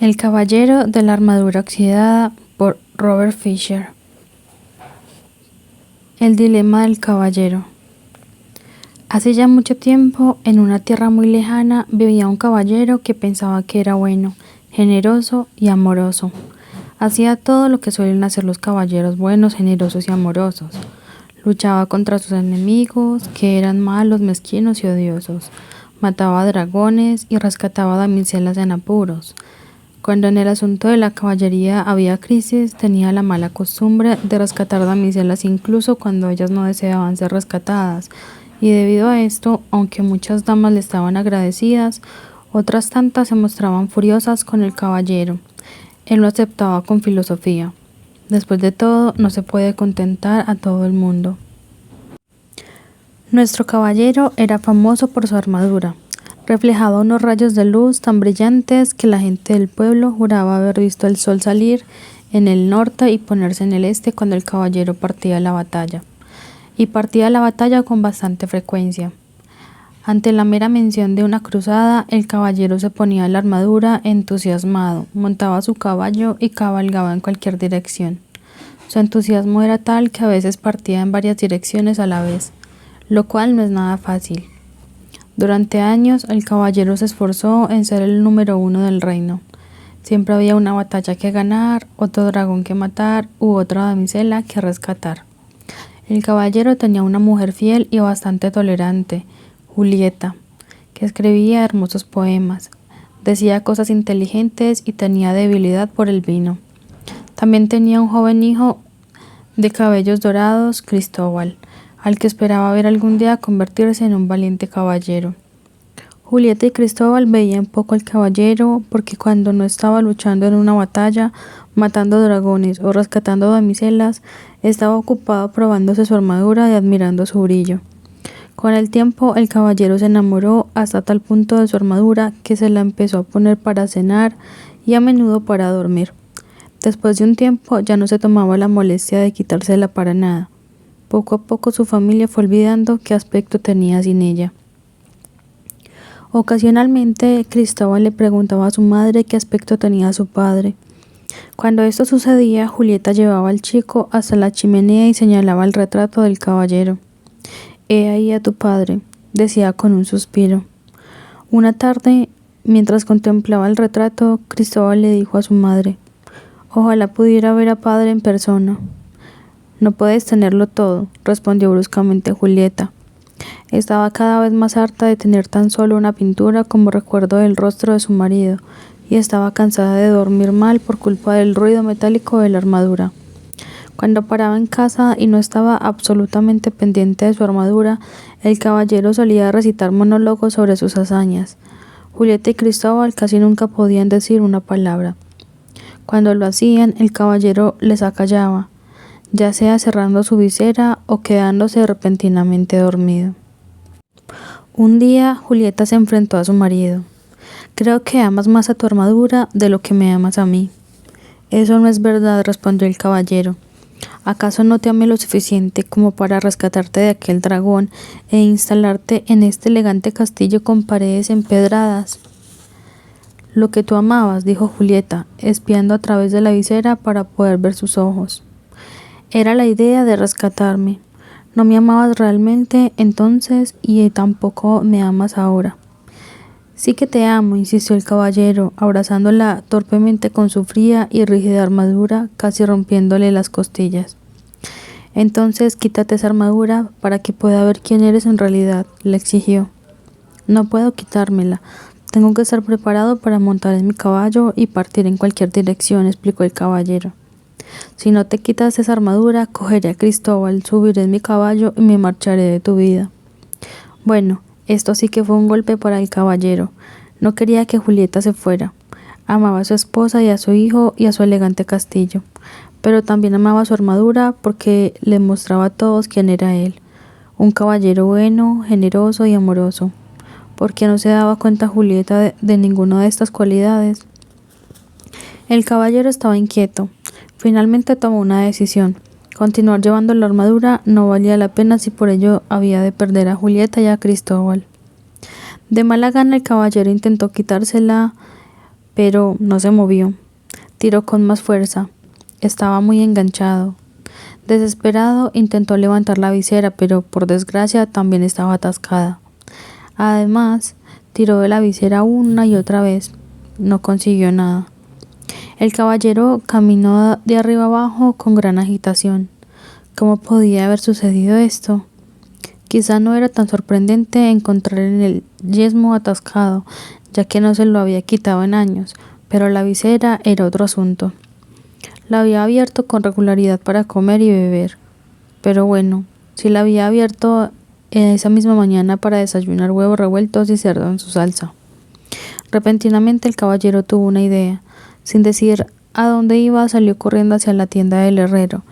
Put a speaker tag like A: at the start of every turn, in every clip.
A: El caballero de la armadura oxidada por Robert Fisher. El dilema del caballero. Hace ya mucho tiempo, en una tierra muy lejana, vivía un caballero que pensaba que era bueno, generoso y amoroso. Hacía todo lo que suelen hacer los caballeros buenos, generosos y amorosos. Luchaba contra sus enemigos, que eran malos, mezquinos y odiosos. Mataba dragones y rescataba damiselas en apuros. Cuando en el asunto de la caballería había crisis, tenía la mala costumbre de rescatar damiselas incluso cuando ellas no deseaban ser rescatadas, y debido a esto, aunque muchas damas le estaban agradecidas, otras tantas se mostraban furiosas con el caballero. Él lo aceptaba con filosofía. Después de todo, no se puede contentar a todo el mundo. Nuestro caballero era famoso por su armadura. Reflejaba unos rayos de luz tan brillantes que la gente del pueblo juraba haber visto el sol salir en el norte y ponerse en el este cuando el caballero partía a la batalla. Y partía a la batalla con bastante frecuencia. Ante la mera mención de una cruzada, el caballero se ponía la armadura entusiasmado, montaba su caballo y cabalgaba en cualquier dirección. Su entusiasmo era tal que a veces partía en varias direcciones a la vez, lo cual no es nada fácil. Durante años, el caballero se esforzó en ser el número 1 del reino. Siempre había una batalla que ganar, otro dragón que matar u otra damisela que rescatar. El caballero tenía una mujer fiel y bastante tolerante, Julieta, que escribía hermosos poemas, decía cosas inteligentes y tenía debilidad por el vino. También tenía un joven hijo de cabellos dorados, Cristóbal, al que esperaba ver algún día convertirse en un valiente caballero. Julieta y Cristóbal veían poco al caballero porque cuando no estaba luchando en una batalla, matando dragones o rescatando damiselas, estaba ocupado probándose su armadura y admirando su brillo. Con el tiempo, el caballero se enamoró hasta tal punto de su armadura que se la empezó a poner para cenar y a menudo para dormir. Después de un tiempo, ya no se tomaba la molestia de quitársela para nada. Poco a poco su familia fue olvidando qué aspecto tenía sin ella. Ocasionalmente, Cristóbal le preguntaba a su madre qué aspecto tenía su padre. Cuando esto sucedía, Julieta llevaba al chico hasta la chimenea y señalaba el retrato del caballero. «He ahí a tu padre», decía con un suspiro. Una tarde, mientras contemplaba el retrato, Cristóbal le dijo a su madre: «Ojalá pudiera ver a padre en persona». «No puedes tenerlo todo», respondió bruscamente Julieta. Estaba cada vez más harta de tener tan solo una pintura como recuerdo del rostro de su marido, y estaba cansada de dormir mal por culpa del ruido metálico de la armadura. Cuando paraba en casa y no estaba absolutamente pendiente de su armadura, el caballero solía recitar monólogos sobre sus hazañas. Julieta y Cristóbal casi nunca podían decir una palabra. Cuando lo hacían, el caballero les acallaba, ya sea cerrando su visera o quedándose repentinamente dormido. Un día, Julieta se enfrentó a su marido. «Creo que amas más a tu armadura de lo que me amas a mí». «Eso no es verdad», respondió el caballero. «¿Acaso no te amé lo suficiente como para rescatarte de aquel dragón e instalarte en este elegante castillo con paredes empedradas?» «Lo que tú amabas», dijo Julieta, espiando a través de la visera para poder ver sus ojos. «Era la idea de rescatarme. No me amabas realmente entonces y tampoco me amas ahora». «Sí que te amo», insistió el caballero, abrazándola torpemente con su fría y rígida armadura, casi rompiéndole las costillas. «Entonces quítate esa armadura para que pueda ver quién eres en realidad», le exigió. «No puedo quitármela. Tengo que estar preparado para montar en mi caballo y partir en cualquier dirección», explicó el caballero. «Si no te quitas esa armadura, cogeré a Cristóbal, subiré en mi caballo y me marcharé de tu vida». Bueno, esto sí que fue un golpe para el caballero. No quería que Julieta se fuera. Amaba a su esposa y a su hijo y a su elegante castillo, pero también amaba su armadura porque le mostraba a todos quién era él, un caballero bueno, generoso y amoroso. ¿Por qué no se daba cuenta Julieta de ninguna de estas cualidades? El caballero estaba inquieto. Finalmente tomó una decisión. Continuar llevando la armadura no valía la pena si por ello había de perder a Julieta y a Cristóbal. De mala gana el caballero intentó quitársela, pero no se movió. Tiró con más fuerza. Estaba muy enganchado. Desesperado, intentó levantar la visera, pero por desgracia también estaba atascada. Además, tiró de la visera una y otra vez. No consiguió nada. El caballero caminó de arriba abajo con gran agitación. ¿Cómo podía haber sucedido esto? Quizá no era tan sorprendente encontrar en el yesmo atascado, ya que no se lo había quitado en años, pero la visera era otro asunto. La había abierto con regularidad para comer y beber. Pero bueno, si la había abierto esa misma mañana para desayunar huevos revueltos y cerdo en su salsa. Repentinamente el caballero tuvo una idea. Sin decir a dónde iba, salió corriendo hacia la tienda del herrero,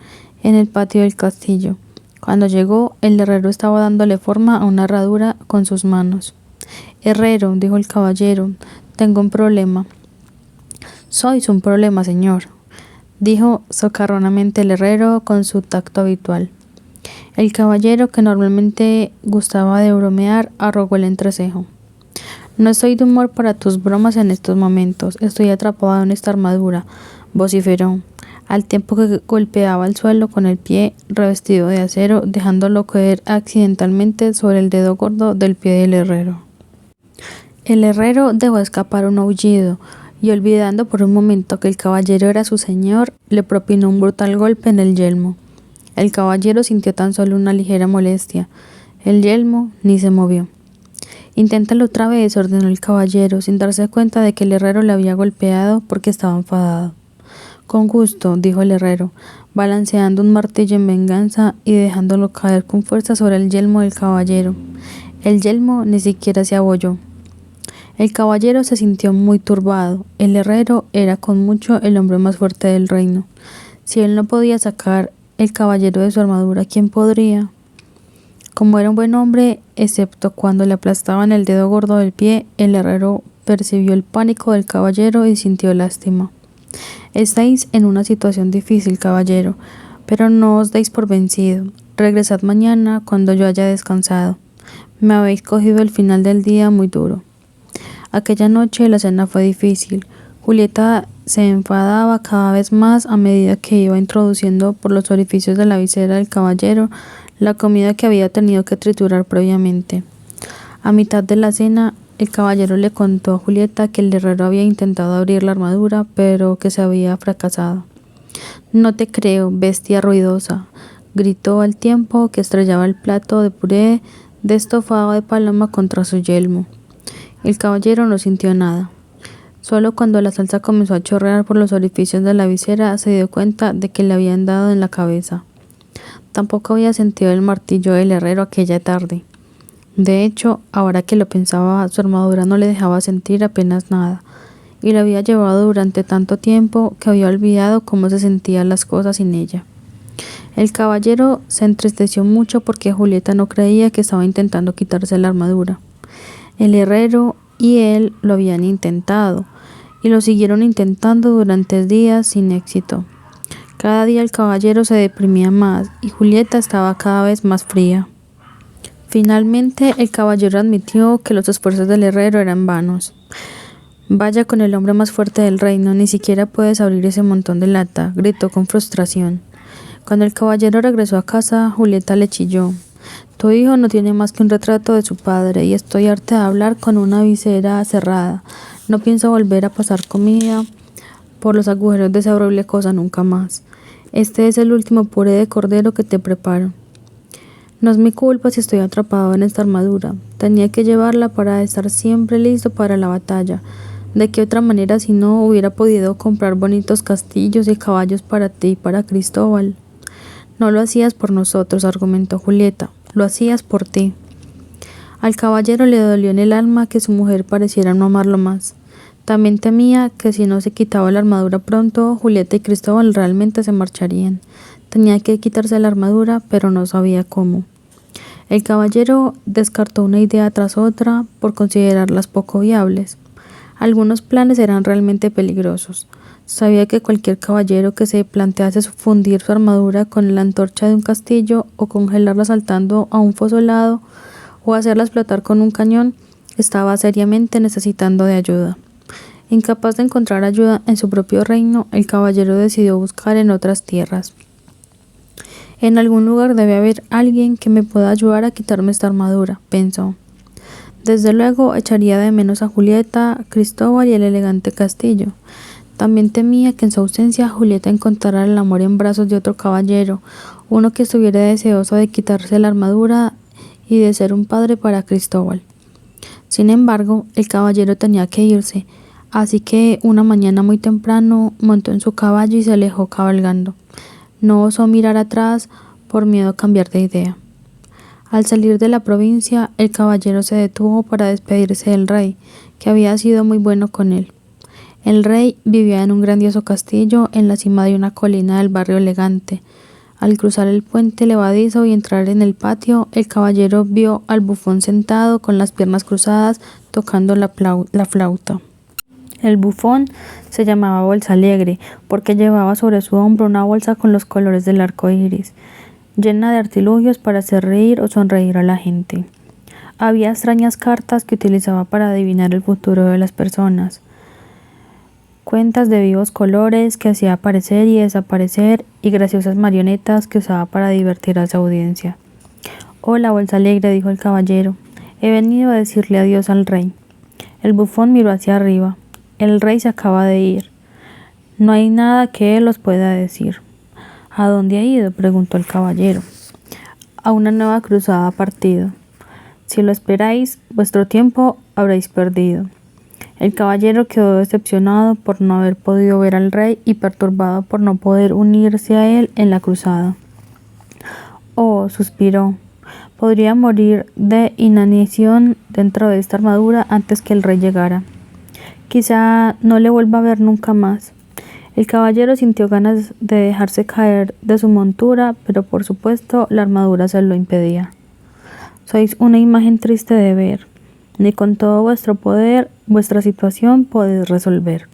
A: en el patio del castillo. Cuando llegó, el herrero estaba dándole forma a una herradura con sus manos. «Herrero», dijo el caballero, «tengo un problema». «Sois un problema, señor», dijo socarronamente el herrero con su tacto habitual. El caballero, que normalmente gustaba de bromear, arrugó el entrecejo. «No estoy de humor para tus bromas en estos momentos. Estoy atrapado en esta armadura», vociferó, al tiempo que golpeaba el suelo con el pie revestido de acero, dejándolo caer accidentalmente sobre el dedo gordo del pie del herrero. El herrero dejó escapar un aullido y, olvidando por un momento que el caballero era su señor, le propinó un brutal golpe en el yelmo. El caballero sintió tan solo una ligera molestia. El yelmo ni se movió. «Inténtalo otra vez», ordenó el caballero, sin darse cuenta de que el herrero le había golpeado porque estaba enfadado. «Con gusto», dijo el herrero, balanceando un martillo en venganza y dejándolo caer con fuerza sobre el yelmo del caballero. El yelmo ni siquiera se abolló. El caballero se sintió muy turbado. El herrero era con mucho el hombre más fuerte del reino. Si él no podía sacar el caballero de su armadura, ¿quién podría? Como era un buen hombre, excepto cuando le aplastaban el dedo gordo del pie, el herrero percibió el pánico del caballero y sintió lástima. «Estáis en una situación difícil, caballero, pero no os deis por vencido. Regresad mañana cuando yo haya descansado. Me habéis cogido el final del día muy duro». Aquella noche la cena fue difícil. Julieta se enfadaba cada vez más a medida que iba introduciendo por los orificios de la visera del caballero la comida que había tenido que triturar previamente. A mitad de la cena, el caballero le contó a Julieta que el herrero había intentado abrir la armadura, pero que se había fracasado. «No te creo, bestia ruidosa», gritó al tiempo que estrellaba el plato de puré de estofado de paloma contra su yelmo. El caballero no sintió nada. Solo cuando la salsa comenzó a chorrear por los orificios de la visera se dio cuenta de que le habían dado en la cabeza. Tampoco había sentido el martillo del herrero aquella tarde. De hecho, ahora que lo pensaba, su armadura no le dejaba sentir apenas nada, y la había llevado durante tanto tiempo que había olvidado cómo se sentían las cosas sin ella. El caballero se entristeció mucho porque Julieta no creía que estaba intentando quitarse la armadura. El herrero y él lo habían intentado, y lo siguieron intentando durante días sin éxito. Cada día el caballero se deprimía más y Julieta estaba cada vez más fría. Finalmente el caballero admitió que los esfuerzos del herrero eran vanos. «Vaya con el hombre más fuerte del reino, ni siquiera puedes abrir ese montón de lata», gritó con frustración. Cuando el caballero regresó a casa, Julieta le chilló: «Tu hijo no tiene más que un retrato de su padre y estoy harta de hablar con una visera cerrada. No pienso volver a pasar comida por los agujeros de esa horrible cosa nunca más. Este es el último puré de cordero que te preparo. No es mi culpa si estoy atrapado en esta armadura. Tenía que llevarla para estar siempre listo para la batalla. ¿De qué otra manera si no hubiera podido comprar bonitos castillos y caballos para ti y para Cristóbal?» «No lo hacías por nosotros», argumentó Julieta. «Lo hacías por ti». Al caballero le dolió en el alma que su mujer pareciera no amarlo más. También temía que si no se quitaba la armadura pronto, Julieta y Cristóbal realmente se marcharían. Tenía que quitarse la armadura, pero no sabía cómo. El caballero descartó una idea tras otra por considerarlas poco viables. Algunos planes eran realmente peligrosos. Sabía que cualquier caballero que se plantease fundir su armadura con la antorcha de un castillo o congelarla saltando a un foso helado o hacerla explotar con un cañón estaba seriamente necesitando de ayuda. Incapaz de encontrar ayuda en su propio reino, el caballero decidió buscar en otras tierras. En algún lugar debe haber alguien que me pueda ayudar a quitarme esta armadura, pensó. Desde luego echaría de menos a Julieta, Cristóbal y el elegante castillo. También temía que en su ausencia Julieta encontrara el amor en brazos de otro caballero, uno que estuviera deseoso de quitarse la armadura y de ser un padre para Cristóbal. Sin embargo, el caballero tenía que irse, así que una mañana muy temprano montó en su caballo y se alejó cabalgando. No osó mirar atrás por miedo a cambiar de idea. Al salir de la provincia, el caballero se detuvo para despedirse del rey, que había sido muy bueno con él. El rey vivía en un grandioso castillo en la cima de una colina del barrio elegante. Al cruzar el puente levadizo y entrar en el patio, el caballero vio al bufón sentado con las piernas cruzadas tocando la flauta. El bufón se llamaba Bolsa Alegre porque llevaba sobre su hombro una bolsa con los colores del arco iris, llena de artilugios para hacer reír o sonreír a la gente. Había extrañas cartas que utilizaba para adivinar el futuro de las personas, cuentas de vivos colores que hacía aparecer y desaparecer y graciosas marionetas que usaba para divertir a su audiencia. «Hola, Bolsa Alegre», dijo el caballero. «He venido a decirle adiós al rey». El bufón miró hacia arriba. «El rey se acaba de ir. No hay nada que él os pueda decir». «¿A dónde ha ido?», preguntó el caballero. «A una nueva cruzada ha partido. Si lo esperáis, vuestro tiempo habréis perdido». El caballero quedó decepcionado por no haber podido ver al rey y perturbado por no poder unirse a él en la cruzada. «Oh», suspiró, «podría morir de inanición dentro de esta armadura antes que el rey llegara. Quizá no le vuelva a ver nunca más». El caballero sintió ganas de dejarse caer de su montura, pero por supuesto la armadura se lo impedía. «Sois una imagen triste de ver. Ni con todo vuestro poder, vuestra situación podéis resolver».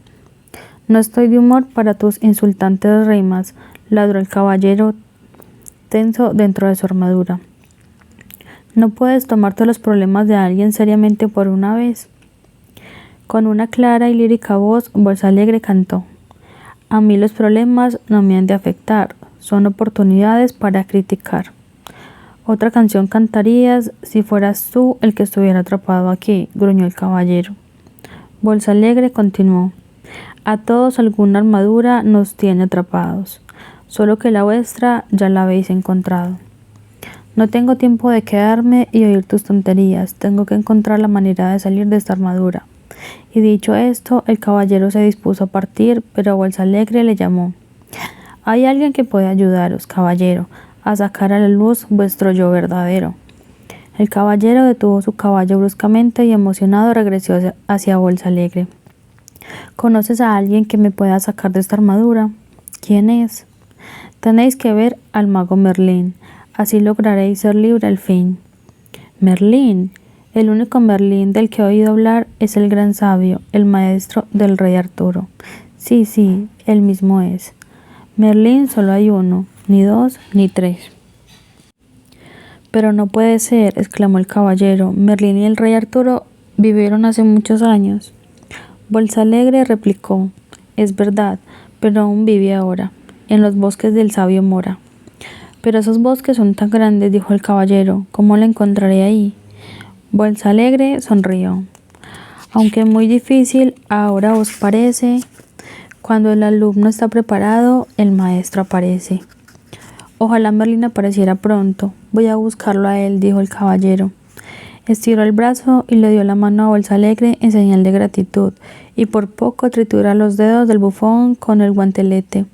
A: «No estoy de humor para tus insultantes rimas», ladró el caballero tenso dentro de su armadura. «¿No puedes tomarte los problemas de alguien seriamente por una vez?». Con una clara y lírica voz, Bolsa Alegre cantó: «A mí los problemas no me han de afectar, son oportunidades para criticar». «Otra canción cantarías si fueras tú el que estuviera atrapado aquí», gruñó el caballero. Bolsa Alegre continuó: «A todos alguna armadura nos tiene atrapados, solo que la vuestra ya la habéis encontrado. No tengo tiempo de quedarme y oír tus tonterías, tengo que encontrar la manera de salir de esta armadura». Y dicho esto, el caballero se dispuso a partir, pero Bolsa Alegre le llamó: «Hay alguien que puede ayudaros, caballero, a sacar a la luz vuestro yo verdadero». El caballero detuvo su caballo bruscamente y emocionado regresó hacia Bolsa Alegre. «¿Conoces a alguien que me pueda sacar de esta armadura?». «¿Quién es?». «Tenéis que ver al mago Merlín, así lograréis ser libre al fin». «¿Merlín?». «El único Merlín del que he oído hablar es el gran sabio, el maestro del rey Arturo». Sí, él mismo es. Merlín solo hay uno, ni dos, ni tres». «Pero no puede ser», exclamó el caballero. «Merlín y el rey Arturo vivieron hace muchos años». Bolsa Alegre replicó: «Es verdad, pero aún vive ahora, en los bosques del sabio mora». «Pero esos bosques son tan grandes», dijo el caballero, «¿cómo lo encontraré ahí?». Bolsa Alegre sonrió. «Aunque muy difícil ahora os parece, cuando el alumno está preparado, el maestro aparece». «Ojalá Merlín apareciera pronto. Voy a buscarlo a él», dijo el caballero. Estiró el brazo y le dio la mano a Bolsa Alegre en señal de gratitud, y por poco tritura los dedos del bufón con el guantelete.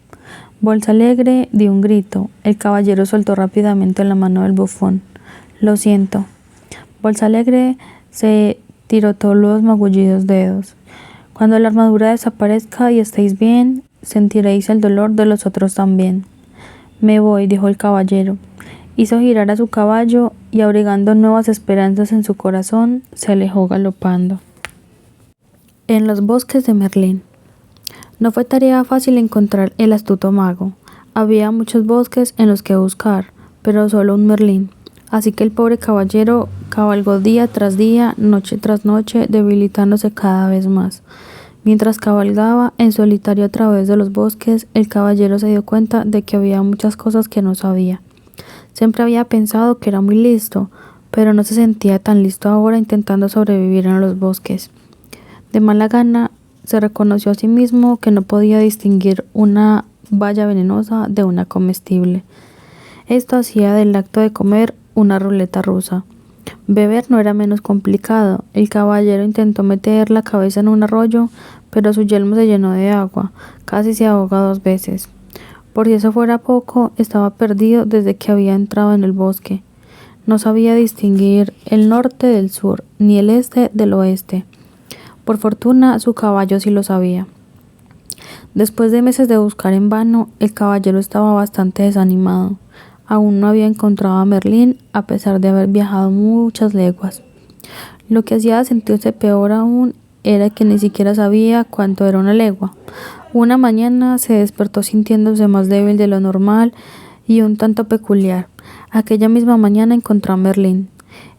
A: Bolsa Alegre dio un grito. El caballero soltó rápidamente la mano del bufón. «Lo siento». Bolsa Alegre se tirotó los magullidos dedos. «Cuando la armadura desaparezca y estéis bien, sentiréis el dolor de los otros también». «Me voy», dijo el caballero. Hizo girar a su caballo y, abrigando nuevas esperanzas en su corazón, se alejó galopando. En los bosques de Merlín. No fue tarea fácil encontrar el astuto mago. Había muchos bosques en los que buscar, pero solo un Merlín. Así que el pobre caballero cabalgó día tras día, noche tras noche, debilitándose cada vez más. Mientras cabalgaba en solitario a través de los bosques, el caballero se dio cuenta de que había muchas cosas que no sabía. Siempre había pensado que era muy listo, pero no se sentía tan listo ahora intentando sobrevivir en los bosques. De mala gana, se reconoció a sí mismo que no podía distinguir una baya venenosa de una comestible. Esto hacía del acto de comer una ruleta rusa. Beber no era menos complicado. El caballero intentó meter la cabeza en un arroyo, pero su yelmo se llenó de agua. Casi se ahogó 2 veces. Por si eso fuera poco, estaba perdido desde que había entrado en el bosque. No sabía distinguir el norte del sur, ni el este del oeste. Por fortuna, su caballo sí lo sabía. Después de meses de buscar en vano, el caballero estaba bastante desanimado. Aún no había encontrado a Merlín, a pesar de haber viajado muchas leguas. Lo que hacía sentirse peor aún era que ni siquiera sabía cuánto era una legua. Una mañana se despertó sintiéndose más débil de lo normal y un tanto peculiar. Aquella misma mañana encontró a Merlín.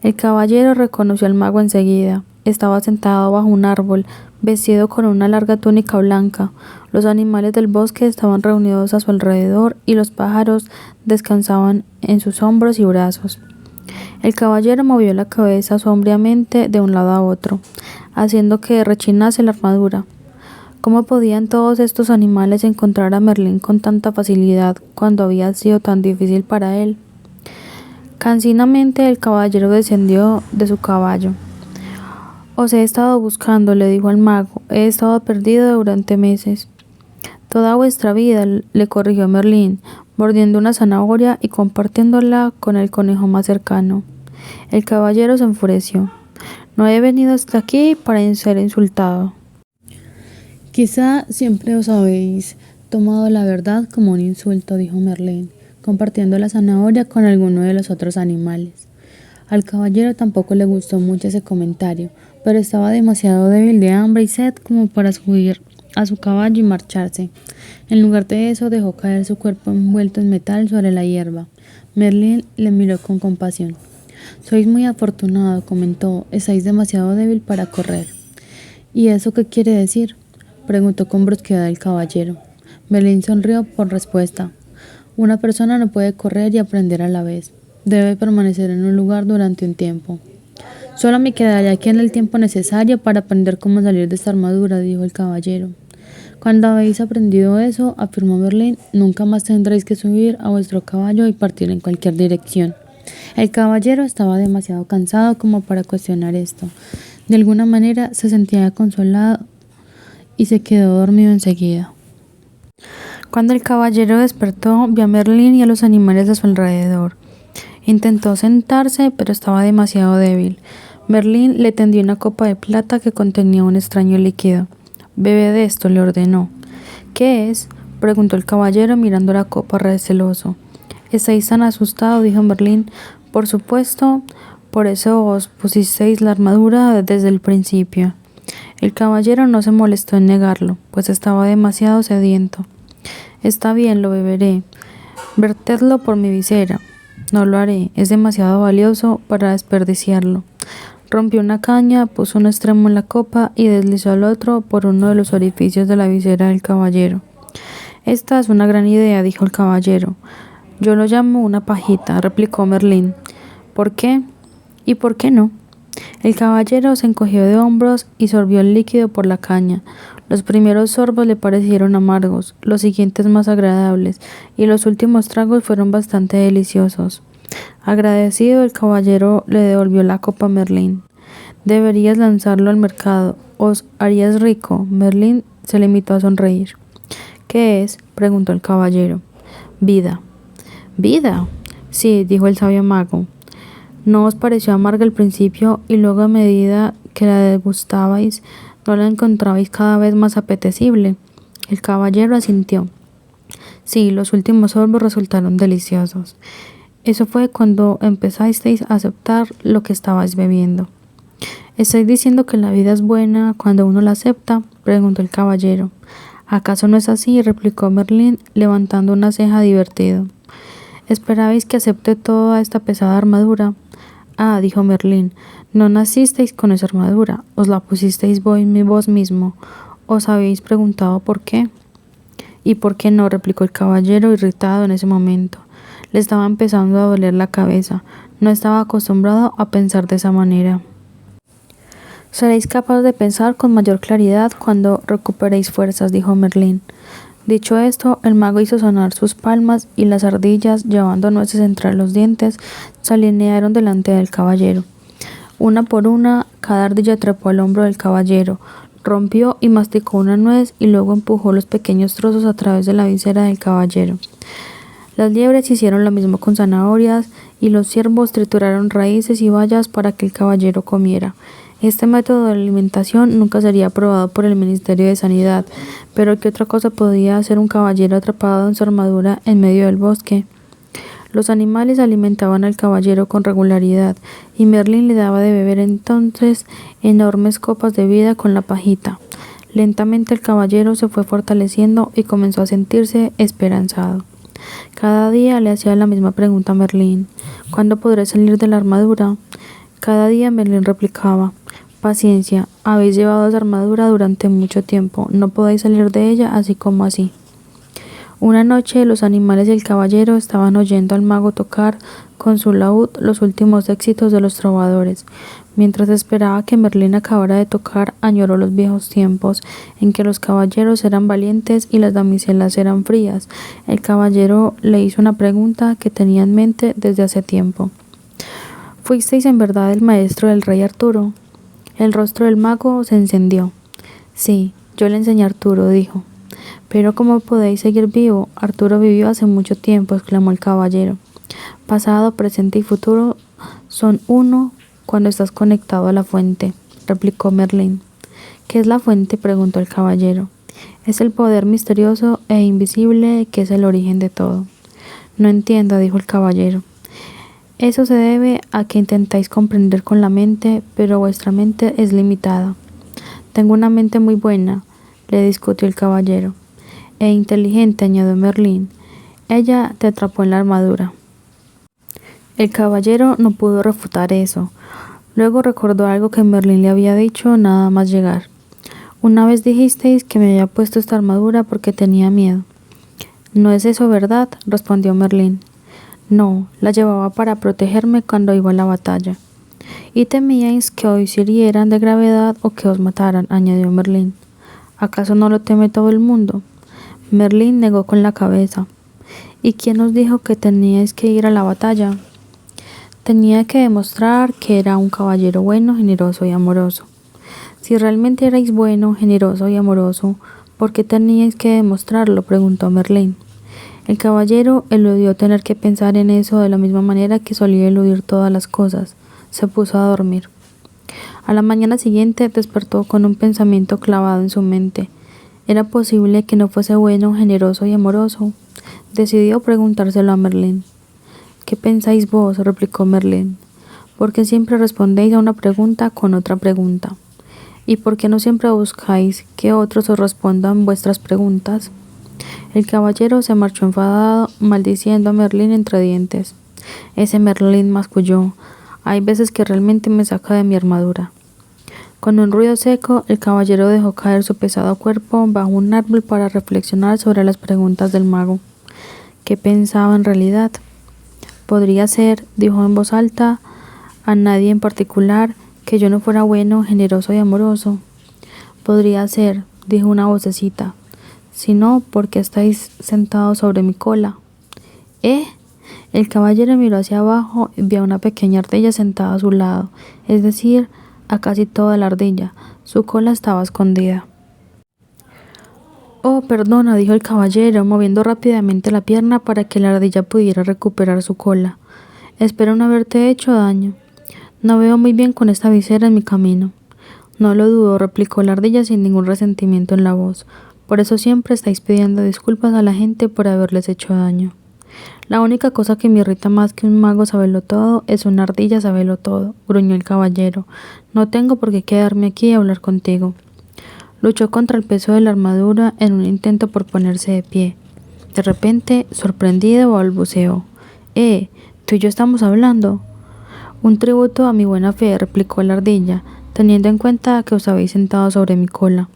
A: El caballero reconoció al mago enseguida. Estaba sentado bajo un árbol, vestido con una larga túnica blanca. Los animales del bosque estaban reunidos a su alrededor y los pájaros descansaban en sus hombros y brazos. El caballero movió la cabeza sombríamente de un lado a otro, haciendo que rechinase la armadura. ¿Cómo podían todos estos animales encontrar a Merlín con tanta facilidad cuando había sido tan difícil para él? Cansinamente el caballero descendió de su caballo. «Os he estado buscando», le dijo al mago. «He estado perdido durante meses». «Toda vuestra vida», le corrigió Merlín, mordiendo una zanahoria y compartiéndola con el conejo más cercano. El caballero se enfureció. «No he venido hasta aquí para ser insultado». «Quizá siempre os habéis tomado la verdad como un insulto», dijo Merlín, compartiendo la zanahoria con alguno de los otros animales. Al caballero tampoco le gustó mucho ese comentario, pero estaba demasiado débil de hambre y sed como para subir a su caballo y marcharse. En lugar de eso, dejó caer su cuerpo envuelto en metal sobre la hierba. Merlín le miró con compasión. «Sois muy afortunado», comentó. «Estáis demasiado débil para correr». «¿Y eso qué quiere decir?», preguntó con brusquedad el caballero. Merlín sonrió por respuesta. «Una persona no puede correr y aprender a la vez. Debe permanecer en un lugar durante un tiempo». «Solo me quedaré aquí en el tiempo necesario para aprender cómo salir de esta armadura», dijo el caballero. «Cuando habéis aprendido eso», afirmó Merlín, «nunca más tendréis que subir a vuestro caballo y partir en cualquier dirección». El caballero estaba demasiado cansado como para cuestionar esto. De alguna manera se sentía consolado y se quedó dormido enseguida. Cuando el caballero despertó, vio a Merlín y a los animales a su alrededor. Intentó sentarse, pero estaba demasiado débil. Merlín le tendió una copa de plata que contenía un extraño líquido. «Bebe de esto», le ordenó. «¿Qué es?», preguntó el caballero mirando la copa receloso. «¿Estáis tan asustado?», dijo Merlín. «Por supuesto, por eso os pusisteis la armadura desde el principio». El caballero no se molestó en negarlo, pues estaba demasiado sediento. «Está bien, lo beberé. Vertedlo por mi visera». «No lo haré, es demasiado valioso para desperdiciarlo». Rompió una caña, puso un extremo en la copa y deslizó el otro por uno de los orificios de la visera del caballero. «Esta es una gran idea», dijo el caballero. «Yo lo llamo una pajita», replicó Merlín. «¿Por qué? ¿Y por qué no?». El caballero se encogió de hombros y sorbió el líquido por la caña. Los primeros sorbos le parecieron amargos, los siguientes más agradables, y los últimos tragos fueron bastante deliciosos. Agradecido, el caballero le devolvió la copa a Merlín. «Deberías lanzarlo al mercado, os harías rico». Merlín se limitó a sonreír. «¿Qué es?», preguntó el caballero. «Vida». «¿Vida?». «Sí», dijo el sabio mago. «¿No os pareció amarga al principio y luego a medida que la degustabais, no la encontrabais cada vez más apetecible?». El caballero asintió. «Sí, los últimos sorbos resultaron deliciosos». «Eso fue cuando empezasteis a aceptar lo que estabais bebiendo». «¿Estáis diciendo que la vida es buena cuando uno la acepta?», preguntó el caballero. «¿Acaso no es así?», replicó Merlín, levantando una ceja divertido. «¿Esperabais que acepte toda esta pesada armadura?». «Ah», dijo Merlín, «no nacisteis con esa armadura, os la pusisteis vos mismo. ¿Os habéis preguntado por qué? ¿Y por qué no?, replicó el caballero, irritado en ese momento. Le estaba empezando a doler la cabeza. No estaba acostumbrado a pensar de esa manera. Seréis capaz de pensar con mayor claridad cuando recuperéis fuerzas, dijo Merlín. Dicho esto, el mago hizo sonar sus palmas y las ardillas, llevando nueces entre los dientes, se alinearon delante del caballero. Una por una, cada ardilla trepó al hombro del caballero, rompió y masticó una nuez y luego empujó los pequeños trozos a través de la visera del caballero. Las liebres hicieron lo mismo con zanahorias y los ciervos trituraron raíces y bayas para que el caballero comiera. Este método de alimentación nunca sería aprobado por el Ministerio de Sanidad, pero ¿qué otra cosa podía hacer un caballero atrapado en su armadura en medio del bosque? Los animales alimentaban al caballero con regularidad, y Merlín le daba de beber entonces enormes copas de vida con la pajita. Lentamente el caballero se fue fortaleciendo y comenzó a sentirse esperanzado. Cada día le hacía la misma pregunta a Merlín: ¿cuándo podré salir de la armadura? Cada día Merlín replicaba: paciencia, habéis llevado esa armadura durante mucho tiempo, no podéis salir de ella así como así. Una noche los animales y el caballero estaban oyendo al mago tocar con su laúd los últimos éxitos de los trovadores. Mientras esperaba que Merlín acabara de tocar, añoró los viejos tiempos en que los caballeros eran valientes y las damiselas eran frías. El caballero le hizo una pregunta que tenía en mente desde hace tiempo. ¿Fuisteis en verdad el maestro del rey Arturo? El rostro del mago se encendió. Sí, yo le enseñé a Arturo, dijo. Pero ¿cómo podéis seguir vivo? Arturo vivió hace mucho tiempo, exclamó el caballero. Pasado, presente y futuro son uno cuando estás conectado a la fuente, replicó Merlín. ¿Qué es la fuente?, preguntó el caballero. Es el poder misterioso e invisible que es el origen de todo. No entiendo, dijo el caballero. Eso se debe a que intentáis comprender con la mente, pero vuestra mente es limitada. Tengo una mente muy buena, le discutió el caballero. E inteligente, añadió Merlín. Ella te atrapó en la armadura. El caballero no pudo refutar eso. Luego recordó algo que Merlín le había dicho nada más llegar. Una vez dijisteis que me había puesto esta armadura porque tenía miedo. ¿No es eso verdad?, respondió Merlín. No, la llevaba para protegerme cuando iba a la batalla. Y temíais que os hirieran de gravedad o que os mataran, añadió Merlín. ¿Acaso no lo teme todo el mundo? Merlín negó con la cabeza. ¿Y quién os dijo que teníais que ir a la batalla? Tenía que demostrar que era un caballero bueno, generoso y amoroso. Si realmente erais bueno, generoso y amoroso, ¿por qué teníais que demostrarlo?, preguntó Merlín. El caballero eludió tener que pensar en eso de la misma manera que solía eludir todas las cosas. Se puso a dormir. A la mañana siguiente despertó con un pensamiento clavado en su mente. ¿Era posible que no fuese bueno, generoso y amoroso? Decidió preguntárselo a Merlín. ¿Qué pensáis vos?, replicó Merlín. ¿Por qué siempre respondéis a una pregunta con otra pregunta? ¿Y por qué no siempre buscáis que otros os respondan vuestras preguntas? El caballero se marchó enfadado, maldiciendo a Merlín entre dientes. Ese Merlín, masculló. Hay veces que realmente me saca de mi armadura. Con un ruido seco, el caballero dejó caer su pesado cuerpo bajo un árbol para reflexionar sobre las preguntas del mago. ¿Qué pensaba en realidad? Podría ser, dijo en voz alta, a nadie en particular, que yo no fuera bueno, generoso y amoroso. Podría ser, dijo una vocecita. Si no, ¿por qué estáis sentados sobre mi cola? El caballero miró hacia abajo y vio a una pequeña ardilla sentada a su lado, es decir, a casi toda la ardilla. Su cola estaba escondida. Oh, perdona, dijo el caballero, moviendo rápidamente la pierna para que la ardilla pudiera recuperar su cola. Espero no haberte hecho daño. No veo muy bien con esta visera en mi camino. No lo dudo, replicó la ardilla sin ningún resentimiento en la voz. Por eso siempre estáis pidiendo disculpas a la gente por haberles hecho daño. La única cosa que me irrita más que un mago sabelotodo es una ardilla sabelotodo, gruñó el caballero. No tengo por qué quedarme aquí y hablar contigo. Luchó contra el peso de la armadura en un intento por ponerse de pie. De repente, sorprendido, balbuceó. ¿Tú y yo estamos hablando? Un tributo a mi buena fe, replicó la ardilla, teniendo en cuenta que os habéis sentado sobre mi cola.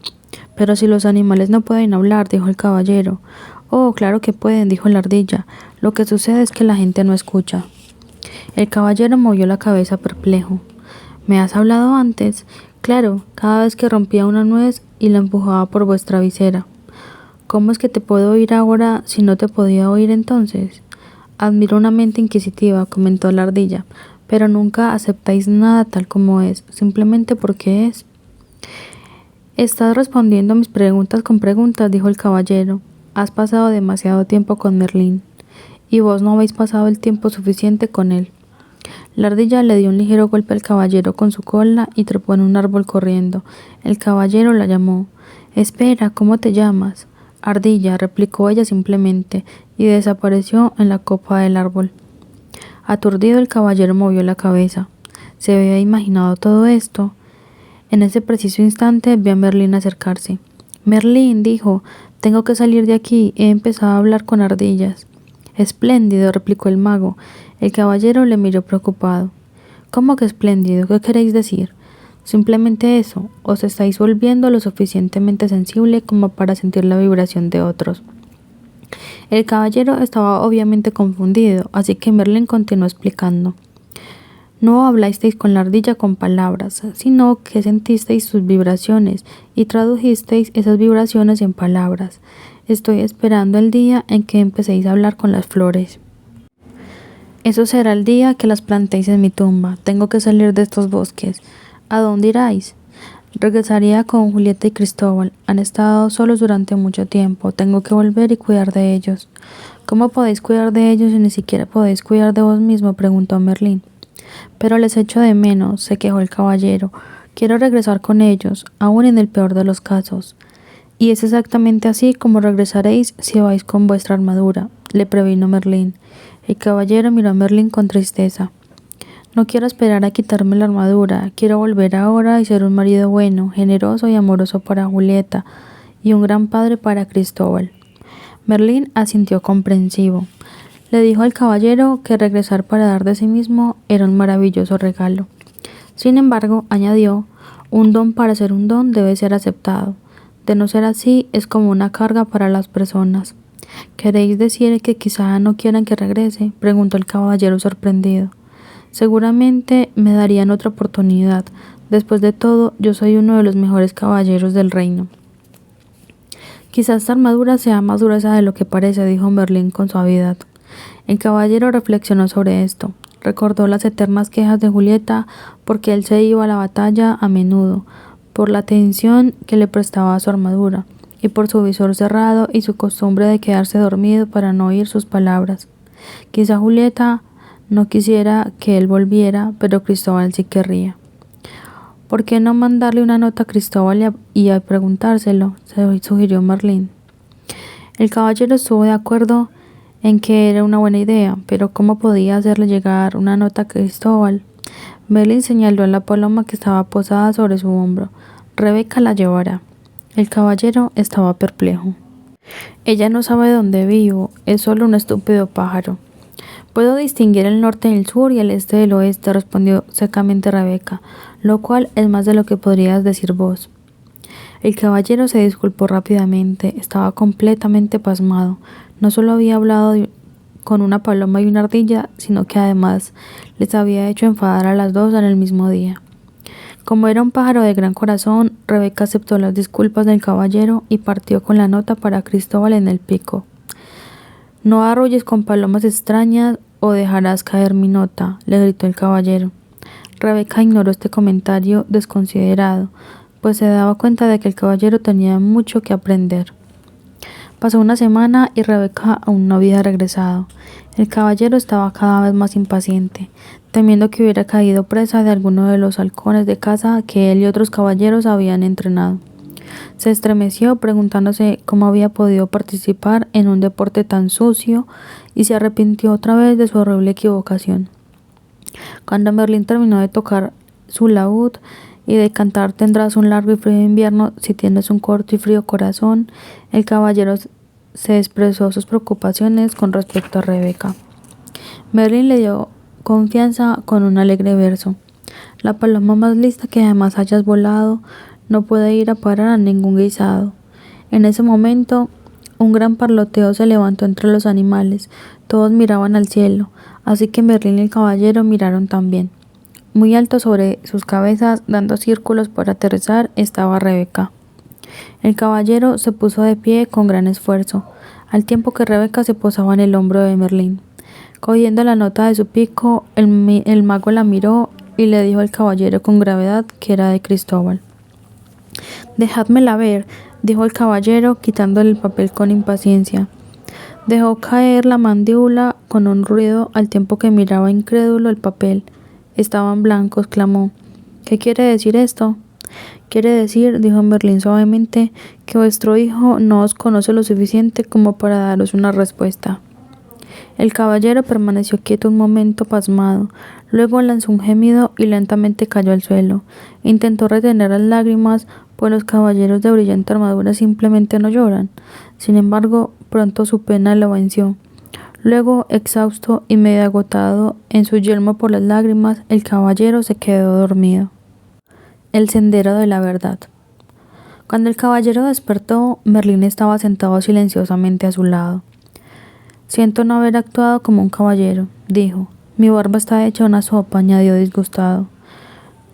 A: Pero si los animales no pueden hablar, dijo el caballero. Oh, claro que pueden, dijo la ardilla. Lo que sucede es que la gente no escucha. El caballero movió la cabeza perplejo. ¿Me has hablado antes? Claro, cada vez que rompía una nuez y la empujaba por vuestra visera. ¿Cómo es que te puedo oír ahora si no te podía oír entonces? Admiro una mente inquisitiva, comentó la ardilla, pero nunca aceptáis nada tal como es, simplemente porque es. Estás respondiendo a mis preguntas con preguntas, dijo el caballero. Has pasado demasiado tiempo con Merlín, y vos no habéis pasado el tiempo suficiente con él. La ardilla le dio un ligero golpe al caballero con su cola y trepó en un árbol corriendo. El caballero la llamó. Espera, ¿cómo te llamas? Ardilla, replicó ella simplemente, y desapareció en la copa del árbol. Aturdido, el caballero movió la cabeza. ¿Se había imaginado todo esto? En ese preciso instante vio a Merlín acercarse. Merlín, dijo, tengo que salir de aquí, he empezado a hablar con ardillas. Espléndido, replicó el mago. El caballero le miró preocupado. ¿Cómo que espléndido? ¿Qué queréis decir? Simplemente eso, os estáis volviendo lo suficientemente sensible como para sentir la vibración de otros. El caballero estaba obviamente confundido, así que Merlín continuó explicando. No hablasteis con la ardilla con palabras, sino que sentisteis sus vibraciones y tradujisteis esas vibraciones en palabras. Estoy esperando el día en que empecéis a hablar con las flores. Eso será el día que las plantéis en mi tumba. Tengo que salir de estos bosques. ¿A dónde iráis? Regresaría con Julieta y Cristóbal. Han estado solos durante mucho tiempo. Tengo que volver y cuidar de ellos. ¿Cómo podéis cuidar de ellos si ni siquiera podéis cuidar de vos mismo?, preguntó Merlín. Pero les echo de menos, se quejó el caballero. Quiero regresar con ellos, aun en el peor de los casos. Y es exactamente así como regresaréis si vais con vuestra armadura, le previno Merlín. El caballero miró a Merlín con tristeza. No quiero esperar a quitarme la armadura, quiero volver ahora y ser un marido bueno, generoso y amoroso para Julieta, y un gran padre para Cristóbal. Merlín asintió comprensivo. Le dijo al caballero que regresar para dar de sí mismo era un maravilloso regalo. Sin embargo, añadió, un don para ser un don debe ser aceptado. De no ser así, es como una carga para las personas. ¿Queréis decir que quizá no quieran que regrese?, preguntó el caballero sorprendido. Seguramente me darían otra oportunidad. Después de todo, yo soy uno de los mejores caballeros del reino. Quizás esta armadura sea más gruesa de lo que parece, dijo Merlín con suavidad. El caballero reflexionó sobre esto. Recordó las eternas quejas de Julieta porque él se iba a la batalla a menudo, por la atención que le prestaba a su armadura, y por su visor cerrado y su costumbre de quedarse dormido para no oír sus palabras. Quizá Julieta no quisiera que él volviera, pero Cristóbal sí querría. ¿Por qué no mandarle una nota a Cristóbal y a preguntárselo?, sugirió Merlín. El caballero estuvo de acuerdo en que era una buena idea, pero ¿cómo podía hacerle llegar una nota a Cristóbal? Merlín señaló a la paloma que estaba posada sobre su hombro. Rebeca la llevará. El caballero estaba perplejo. Ella no sabe dónde vivo, es solo un estúpido pájaro. Puedo distinguir el norte del sur y el este del oeste, respondió secamente Rebeca, lo cual es más de lo que podrías decir vos. El caballero se disculpó rápidamente, estaba completamente pasmado. No solo había hablado con una paloma y una ardilla, sino que además les había hecho enfadar a las dos en el mismo día. Como era un pájaro de gran corazón, Rebeca aceptó las disculpas del caballero y partió con la nota para Cristóbal en el pico. No arrulles con palomas extrañas o dejarás caer mi nota, le gritó el caballero. Rebeca ignoró este comentario desconsiderado, pues se daba cuenta de que el caballero tenía mucho que aprender. Pasó una semana y Rebeca aún no había regresado. El caballero estaba cada vez más impaciente, temiendo que hubiera caído presa de alguno de los halcones de caza que él y otros caballeros habían entrenado. Se estremeció preguntándose cómo había podido participar en un deporte tan sucio y se arrepintió otra vez de su horrible equivocación. Cuando Merlín terminó de tocar su laúd y de cantar tendrás un largo y frío invierno si tienes un corto y frío corazón, el caballero se expresó sus preocupaciones con respecto a Rebeca. Merlín le dio confianza con un alegre verso. La paloma más lista que jamás hayas volado no puede ir a parar a ningún guisado. En ese momento, un gran parloteo se levantó entre los animales. Todos miraban al cielo, así que Merlín y el caballero miraron también. Muy alto sobre sus cabezas, dando círculos para aterrizar, estaba Rebeca. El caballero se puso de pie con gran esfuerzo, al tiempo que Rebeca se posaba en el hombro de Merlín. Cogiendo la nota de su pico, el mago la miró y le dijo al caballero con gravedad que era de Cristóbal. «Dejádmela ver», dijo el caballero, quitándole el papel con impaciencia. Dejó caer la mandíbula con un ruido al tiempo que miraba incrédulo el papel. Estaban blancos, clamó. «¿Qué quiere decir esto?» «Quiere decir», dijo Merlín suavemente, «que vuestro hijo no os conoce lo suficiente como para daros una respuesta». El caballero permaneció quieto un momento pasmado, luego lanzó un gemido y lentamente cayó al suelo. Intentó retener las lágrimas, pues los caballeros de brillante armadura simplemente no lloran. Sin embargo, pronto su pena lo venció. Luego, exhausto y medio agotado en su yelmo por las lágrimas, el caballero se quedó dormido. El sendero de la verdad. Cuando el caballero despertó, Merlín estaba sentado silenciosamente a su lado. «Siento no haber actuado como un caballero», dijo. «Mi barba está hecha una sopa», añadió disgustado.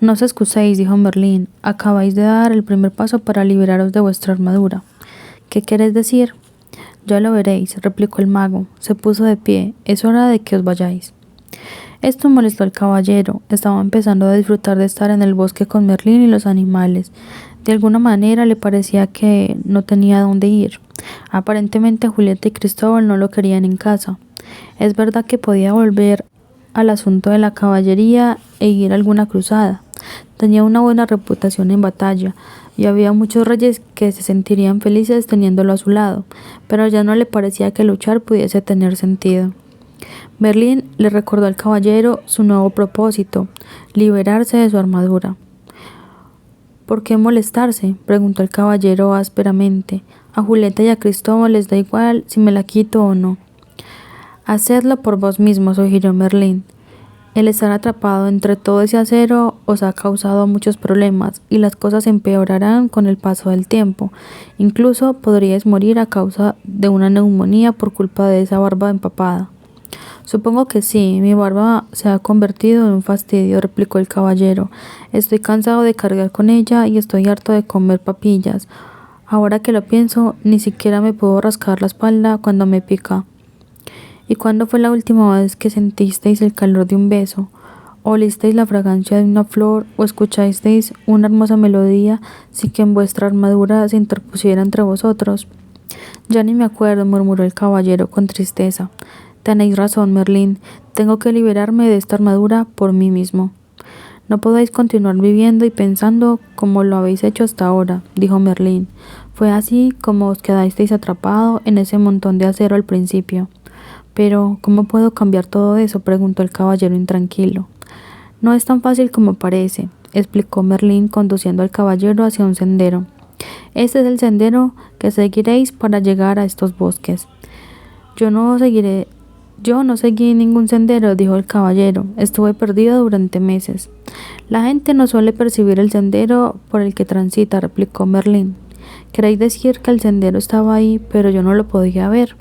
A: «No os excuséis», dijo Merlín. «Acabáis de dar el primer paso para liberaros de vuestra armadura». «¿Qué queréis decir?» «Ya lo veréis», replicó el mago. Se puso de pie. «Es hora de que os vayáis». Esto molestó al caballero. Estaba empezando a disfrutar de estar en el bosque con Merlín y los animales. De alguna manera le parecía que no tenía dónde ir. Aparentemente Julieta y Cristóbal no lo querían en casa. Es verdad que podía volver al asunto de la caballería e ir a alguna cruzada. Tenía una buena reputación en batalla, y había muchos reyes que se sentirían felices teniéndolo a su lado, pero ya no le parecía que luchar pudiese tener sentido. Merlín le recordó al caballero su nuevo propósito, liberarse de su armadura. «¿Por qué molestarse?», preguntó el caballero ásperamente. «A Julieta y a Cristóbal les da igual si me la quito o no». «Hacedlo por vos mismo», sugirió Merlín. «El estar atrapado entre todo ese acero os ha causado muchos problemas, y las cosas empeorarán con el paso del tiempo. Incluso podríais morir a causa de una neumonía por culpa de esa barba empapada». «Supongo que sí, mi barba se ha convertido en un fastidio», replicó el caballero. «Estoy cansado de cargar con ella y estoy harto de comer papillas. Ahora que lo pienso, ni siquiera me puedo rascar la espalda cuando me pica». «¿Y cuándo fue la última vez que sentisteis el calor de un beso? ¿Olisteis la fragancia de una flor o escuchasteis una hermosa melodía sin que en vuestra armadura se interpusiera entre vosotros?» «Ya ni me acuerdo», murmuró el caballero con tristeza. «Tenéis razón, Merlín. Tengo que liberarme de esta armadura por mí mismo». «No podéis continuar viviendo y pensando como lo habéis hecho hasta ahora», dijo Merlín. «Fue así como os quedasteis atrapado en ese montón de acero al principio». «Pero, ¿cómo puedo cambiar todo eso?», preguntó el caballero intranquilo. «No es tan fácil como parece», explicó Merlín conduciendo al caballero hacia un sendero. «Este es el sendero que seguiréis para llegar a estos bosques». Yo no seguí ningún sendero», dijo el caballero. «Estuve perdido durante meses». «La gente no suele percibir el sendero por el que transita», replicó Merlín. «Queréis decir que el sendero estaba ahí, pero yo no lo podía ver».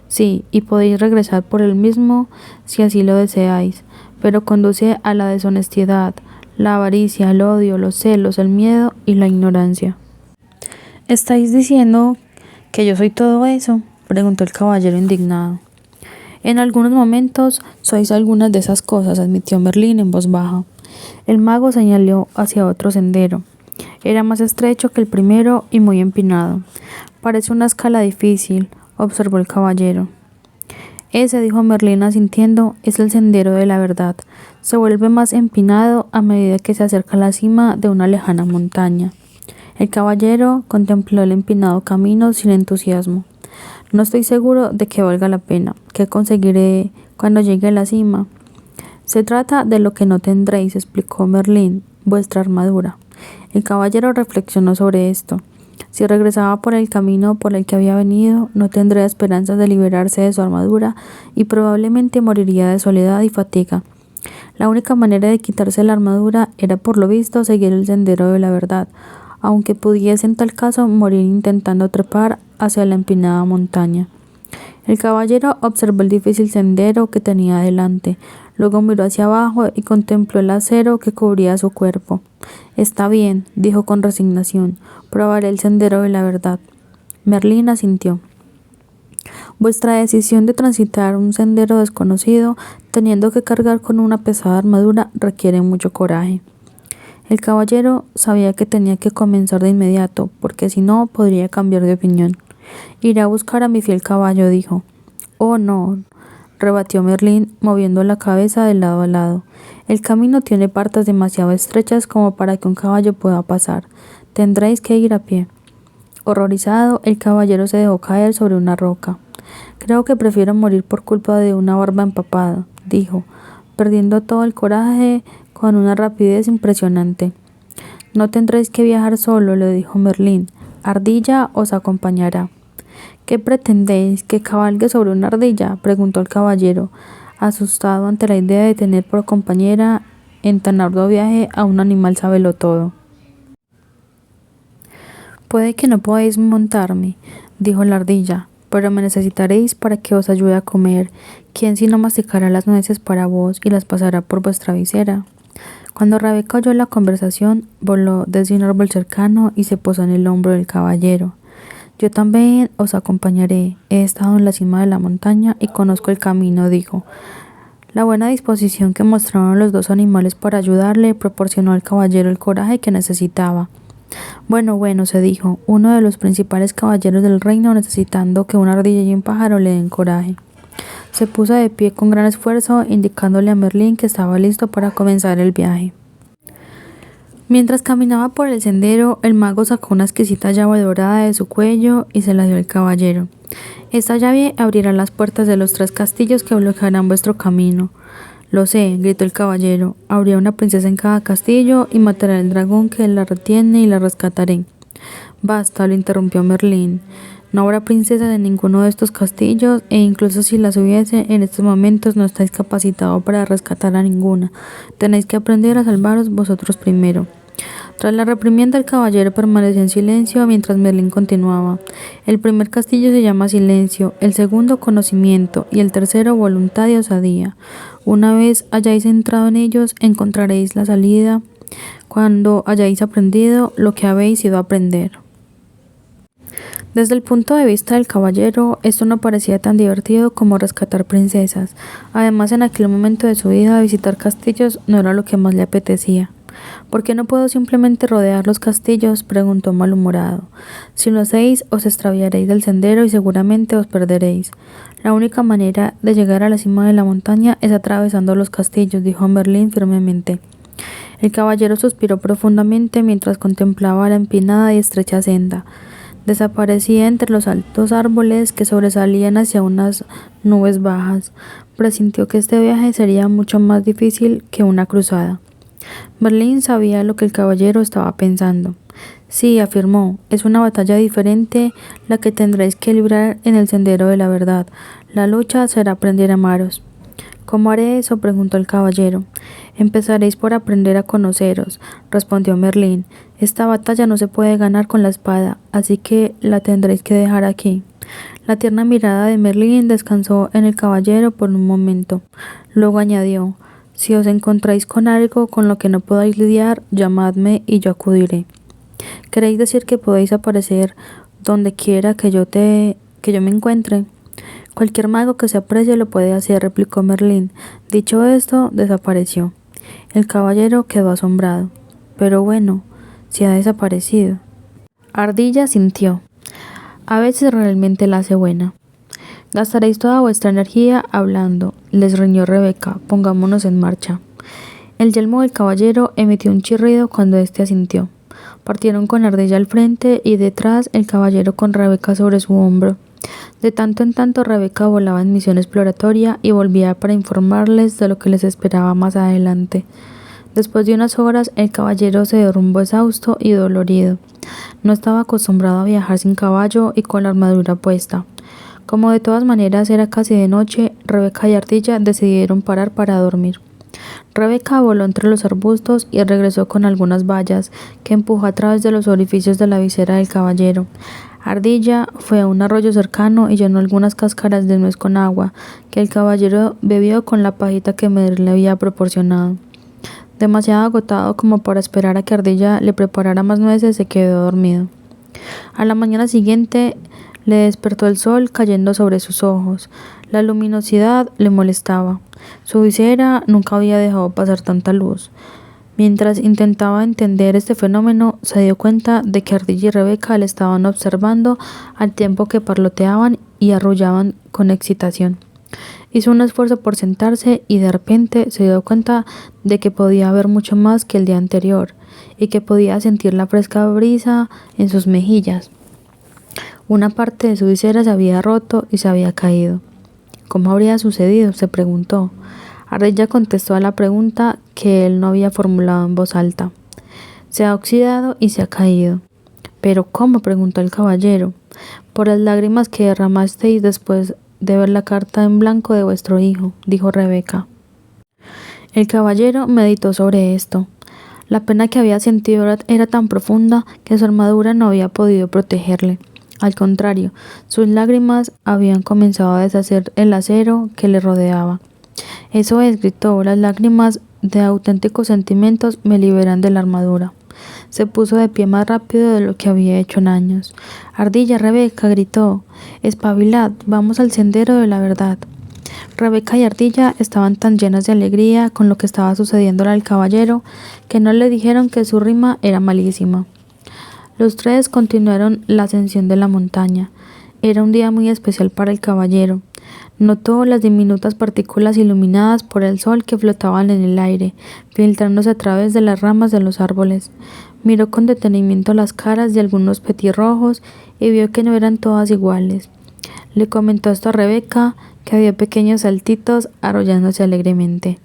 A: «Sí, y podéis regresar por él mismo si así lo deseáis, pero conduce a la deshonestidad, la avaricia, el odio, los celos, el miedo y la ignorancia». «¿Estáis diciendo que yo soy todo eso?», preguntó el caballero indignado. «En algunos momentos sois algunas de esas cosas», admitió Merlín en voz baja. El mago señaló hacia otro sendero. Era más estrecho que el primero y muy empinado. «Parece una escala difícil», observó el caballero. «Ese», dijo Merlín asintiendo, «es el sendero de la verdad. Se vuelve más empinado a medida que se acerca a la cima de una lejana montaña». El caballero contempló el empinado camino sin entusiasmo. «No estoy seguro de que valga la pena. ¿Qué conseguiré cuando llegue a la cima?» «Se trata de lo que no tendréis», explicó Merlín, «vuestra armadura». El caballero reflexionó sobre esto. Si regresaba por el camino por el que había venido, no tendría esperanzas de liberarse de su armadura y probablemente moriría de soledad y fatiga. La única manera de quitarse la armadura era por lo visto seguir el sendero de la verdad, aunque pudiese en tal caso morir intentando trepar hacia la empinada montaña. El caballero observó el difícil sendero que tenía delante, luego miró hacia abajo y contempló el acero que cubría su cuerpo. «Está bien», dijo con resignación, «probaré el sendero de la verdad». Merlín asintió. «Vuestra decisión de transitar un sendero desconocido, teniendo que cargar con una pesada armadura, requiere mucho coraje». El caballero sabía que tenía que comenzar de inmediato, porque si no, podría cambiar de opinión. «Iré a buscar a mi fiel caballo», dijo. «Oh, no», rebatió Merlín, moviendo la cabeza de lado a lado. «El camino tiene partes demasiado estrechas como para que un caballo pueda pasar. Tendréis que ir a pie». Horrorizado, el caballero se dejó caer sobre una roca. «Creo que prefiero morir por culpa de una barba empapada», dijo, perdiendo todo el coraje con una rapidez impresionante. «No tendréis que viajar solo», le dijo Merlín. «Ardilla os acompañará». «¿Qué pretendéis? ¿Que cabalgue sobre una ardilla?», preguntó el caballero, asustado ante la idea de tener por compañera en tan arduo viaje a un animal sabelotodo. «Puede que no podáis montarme», dijo la ardilla, «pero me necesitaréis para que os ayude a comer. ¿Quién sino masticará las nueces para vos y las pasará por vuestra visera?». Cuando Rebeca oyó la conversación, voló desde un árbol cercano y se posó en el hombro del caballero. «Yo también os acompañaré. He estado en la cima de la montaña y conozco el camino», dijo. La buena disposición que mostraron los dos animales para ayudarle proporcionó al caballero el coraje que necesitaba. Bueno, se dijo, uno de los principales caballeros del reino necesitando que una ardilla y un pájaro le den coraje. Se puso de pie con gran esfuerzo, indicándole a Merlín que estaba listo para comenzar el viaje. Mientras caminaba por el sendero, el mago sacó una exquisita llave dorada de su cuello y se la dio al caballero. «Esta llave abrirá las puertas de los 3 castillos que bloquearán vuestro camino». «Lo sé», gritó el caballero, «habría una princesa en cada castillo y mataré al dragón que la retiene y la rescataré». «Basta», lo interrumpió Merlín. «No habrá princesas en ninguno de estos castillos, e incluso si las hubiese, en estos momentos no estáis capacitado para rescatar a ninguna. Tenéis que aprender a salvaros vosotros primero». Tras la reprimienda, el caballero permaneció en silencio mientras Merlín continuaba. «El primer castillo se llama Silencio, el segundo Conocimiento y el tercero Voluntad y Osadía. Una vez hayáis entrado en ellos, encontraréis la salida cuando hayáis aprendido lo que habéis ido a aprender». Desde el punto de vista del caballero, esto no parecía tan divertido como rescatar princesas. Además, en aquel momento de su vida, visitar castillos no era lo que más le apetecía. «¿Por qué no puedo simplemente rodear los castillos?», preguntó malhumorado. «Si lo hacéis, os extraviaréis del sendero y seguramente os perderéis. La única manera de llegar a la cima de la montaña es atravesando los castillos», dijo Merlín firmemente. El caballero suspiró profundamente mientras contemplaba la empinada y estrecha senda. Desaparecía entre los altos árboles que sobresalían hacia unas nubes bajas. Presintió que este viaje sería mucho más difícil que una cruzada. Merlín sabía lo que el caballero estaba pensando. «Sí», afirmó, «es una batalla diferente la que tendréis que librar en el sendero de la verdad. La lucha será aprender a amaros». «¿Cómo haré eso?», preguntó el caballero. «Empezaréis por aprender a conoceros», respondió Merlín. «Esta batalla no se puede ganar con la espada, así que la tendréis que dejar aquí». La tierna mirada de Merlín descansó en el caballero por un momento. Luego añadió: «Si os encontráis con algo con lo que no podáis lidiar, llamadme y yo acudiré». «¿Queréis decir que podéis aparecer donde quiera que yo me encuentre?» «Cualquier mago que se aprecie lo puede hacer», replicó Merlín. Dicho esto, desapareció. El caballero quedó asombrado. «Pero bueno, si ha desaparecido». Ardilla sintió. «A veces realmente la hace buena». «Gastaréis toda vuestra energía hablando», les riñó Rebeca. «Pongámonos en marcha». El yelmo del caballero emitió un chirrido cuando éste asintió. Partieron con Ardilla al frente y detrás el caballero con Rebeca sobre su hombro. De tanto en tanto Rebeca volaba en misión exploratoria y volvía para informarles de lo que les esperaba más adelante. Después de unas horas, el caballero se derrumbó exhausto y dolorido. No estaba acostumbrado a viajar sin caballo y con la armadura puesta. Como de todas maneras era casi de noche, Rebeca y Ardilla decidieron parar para dormir. Rebeca voló entre los arbustos y regresó con algunas vallas que empujó a través de los orificios de la visera del caballero. Ardilla fue a un arroyo cercano y llenó algunas cáscaras de nuez con agua, que el caballero bebió con la pajita que Medril le había proporcionado. Demasiado agotado como para esperar a que Ardilla le preparara más nueces, se quedó dormido. A la mañana siguiente le despertó el sol cayendo sobre sus ojos. La luminosidad le molestaba. Su visera nunca había dejado pasar tanta luz. Mientras intentaba entender este fenómeno, se dio cuenta de que Ardilla y Rebeca le estaban observando al tiempo que parloteaban y arrullaban con excitación. Hizo un esfuerzo por sentarse y de repente se dio cuenta de que podía ver mucho más que el día anterior y que podía sentir la fresca brisa en sus mejillas. Una parte de su visera se había roto y se había caído. ¿Cómo habría sucedido?, se preguntó. Ardilla contestó a la pregunta que él no había formulado en voz alta. Se ha oxidado y se ha caído. ¿Pero cómo?, preguntó el caballero. Por las lágrimas que derramasteis después de ver la carta en blanco de vuestro hijo, dijo Rebeca. El caballero meditó sobre esto. La pena que había sentido era tan profunda que su armadura no había podido protegerle. Al contrario, sus lágrimas habían comenzado a deshacer el acero que le rodeaba. Eso es, gritó, las lágrimas de auténticos sentimientos me liberan de la armadura. Se puso de pie más rápido de lo que había hecho en años. Ardilla, Rebeca, gritó, espabilad, vamos al sendero de la verdad. Rebeca y Ardilla estaban tan llenas de alegría con lo que estaba sucediéndole al caballero que no le dijeron que su rima era malísima. Los tres continuaron la ascensión de la montaña. Era un día muy especial para el caballero. Notó las diminutas partículas iluminadas por el sol que flotaban en el aire, filtrándose a través de las ramas de los árboles. Miró con detenimiento las caras de algunos petirrojos y vio que no eran todas iguales. Le comentó esto a Rebeca, que había pequeños saltitos arrollándose alegremente.